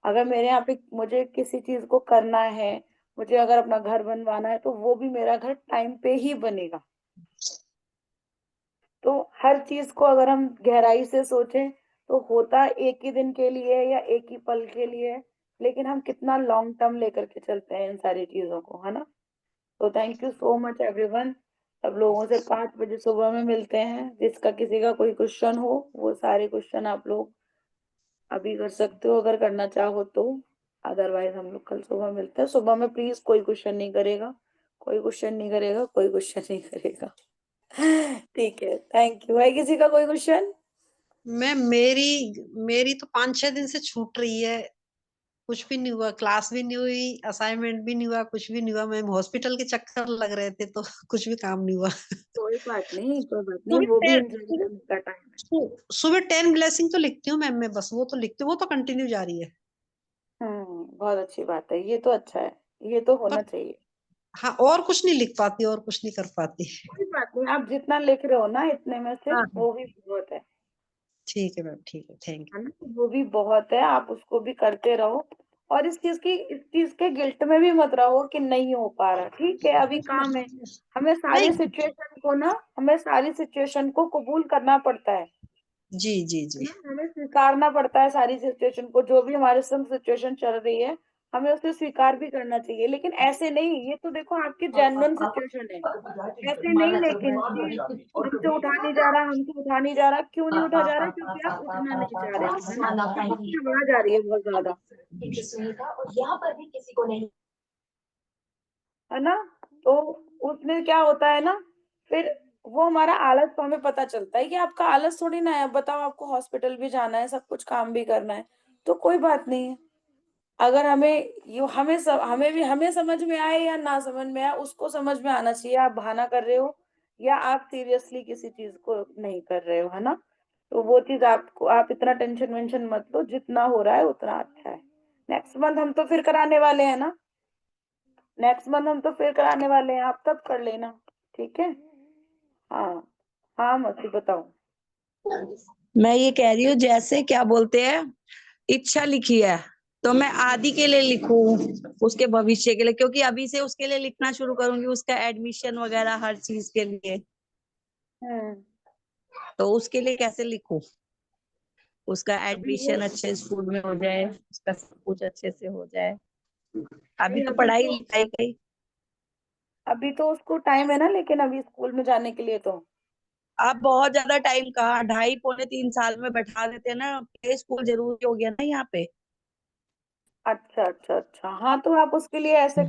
अगर मेरे यहाँ पे मुझे किसी चीज को करना है, मुझे अगर अपना घर बनवाना है तो वो भी मेरा घर टाइम पे ही बनेगा। तो हर चीज को अगर हम गहराई से सोचें तो होता एक ही दिन के लिए है या एक ही पल के लिए है, लेकिन हम कितना लॉन्ग टर्म लेकर के चलते हैं इन सारी चीजों को, है ना। तो thank you so much everyone. सब लोगों से 5 बजे सुबह में मिलते हैं। जिसका किसी का कोई क्वेश्चन हो वो सारे क्वेश्चन आप लोग अभी कर सकते हो अगर करना चाहो तो। अदरवाइज हम लोग कल सुबह मिलते हैं। सुबह में प्लीज कोई क्वेश्चन नहीं करेगा, कोई क्वेश्चन नहीं करेगा, कोई क्वेश्चन नहीं करेगा। ठीक है, थैंक यू। है किसी का कोई क्वेश्चन? मैम मेरी तो 5-6 दिन से छूट रही है, कुछ भी नहीं हुआ, क्लास भी नहीं हुई, असाइनमेंट भी नहीं हुआ, कुछ भी नहीं हुआ मैम। हॉस्पिटल के चक्कर लग रहे थे तो कुछ भी काम नहीं हुआ। कोई बात नहीं, कोई बात नहीं, सुबह वो भी 10 एंजॉय करने का टाइम है। सुबह 10 ब्लेसिंग तो लिखती हूँ मैम मैं, बस वो तो लिखती हूँ, वो तो कंटिन्यू जारी है। बहुत अच्छी बात है, ये तो अच्छा है, ये तो होना बस चाहिए। हाँ, और कुछ नहीं लिख पाती, और कुछ नहीं कर पाती। कोई बात नहीं, आप जितना लिख रहे हो ना इतने में से हाँ हाँ, वो भी बहुत ठीक है मैम, ठीक है, थैंक है ना, वो भी बहुत है, आप उसको भी करते रहो। और इस चीज के गिल्ट में भी मत रहो कि नहीं हो पा रहा। ठीक है, अभी काम है। यू। नहीं, हमें सारी सिचुएशन को कबूल करना पड़ता है जी जी है जी। ना? हमें स्वीकारना पड़ता है सारी सिचुएशन को, जो भी हमारे संग सिचुएशन चल रही है हमें उसे स्वीकार भी करना चाहिए। लेकिन ऐसे नहीं, ये तो देखो आपकी जेन्युइन सिचुएशन है, ऐसे नहीं लेकिन कि हमसे उठा नहीं जा रहा, हमसे उठा नहीं जा रहा। क्यों नहीं उठा जा रहा? क्योंकि आप उठना नहीं चाह रहे हो, है ना, आपकी आवाज आ रही है बहुत ज्यादा, है ना। तो उसमें क्या होता है ना, फिर वो हमारा आलस, तो हमें पता चलता है कि आपका आलस थोड़ी ना है। बताओ, आपको हॉस्पिटल भी जाना है, सब कुछ काम भी करना है, तो कोई बात नहीं है। अगर हमें समझ में आए या ना समझ में आए, उसको समझ में आना चाहिए आप बहाना कर रहे हो या आप सीरियसली किसी चीज को नहीं कर रहे हो, है ना। तो वो चीज आपको, आप इतना टेंशन वेंशन मत लो, जितना हो रहा है उतना अच्छा है। नेक्स्ट मंथ हम तो फिर कराने वाले हैं ना, नेक्स्ट मंथ हम तो फिर कराने वाले हैं, आप तब कर लेना। ठीक है। हाँ, हाँ मसी बताओ। मैं ये कह रही हूँ, जैसे क्या बोलते हैं, इच्छा लिखी है तो मैं आदि के लिए लिखूं, उसके भविष्य के लिए, क्योंकि अभी से उसके लिए लिखना शुरू करूंगी, उसका एडमिशन वगैरह हर चीज के लिए। हम्म तो उसके लिए कैसे लिखूं, उसका अभी वो एडमिशन अच्छे स्कूल में हो जाए, उसका सब कुछ अच्छे से हो जाए। अभी नहीं, तो पढ़ाई लिखाई गई। अभी तो उसको टाइम है ना, लेकिन अभी स्कूल में जाने के लिए तो। अब बहुत ज्यादा टाइम कहाँ, 2.5 पौने 3 साल में बैठा देते हैं ना, प्ले स्कूल जरूरी हो गया ना यहाँ पे। अच्छा अच्छा अच्छा, हाँ तो आप उसके लिए ऐसे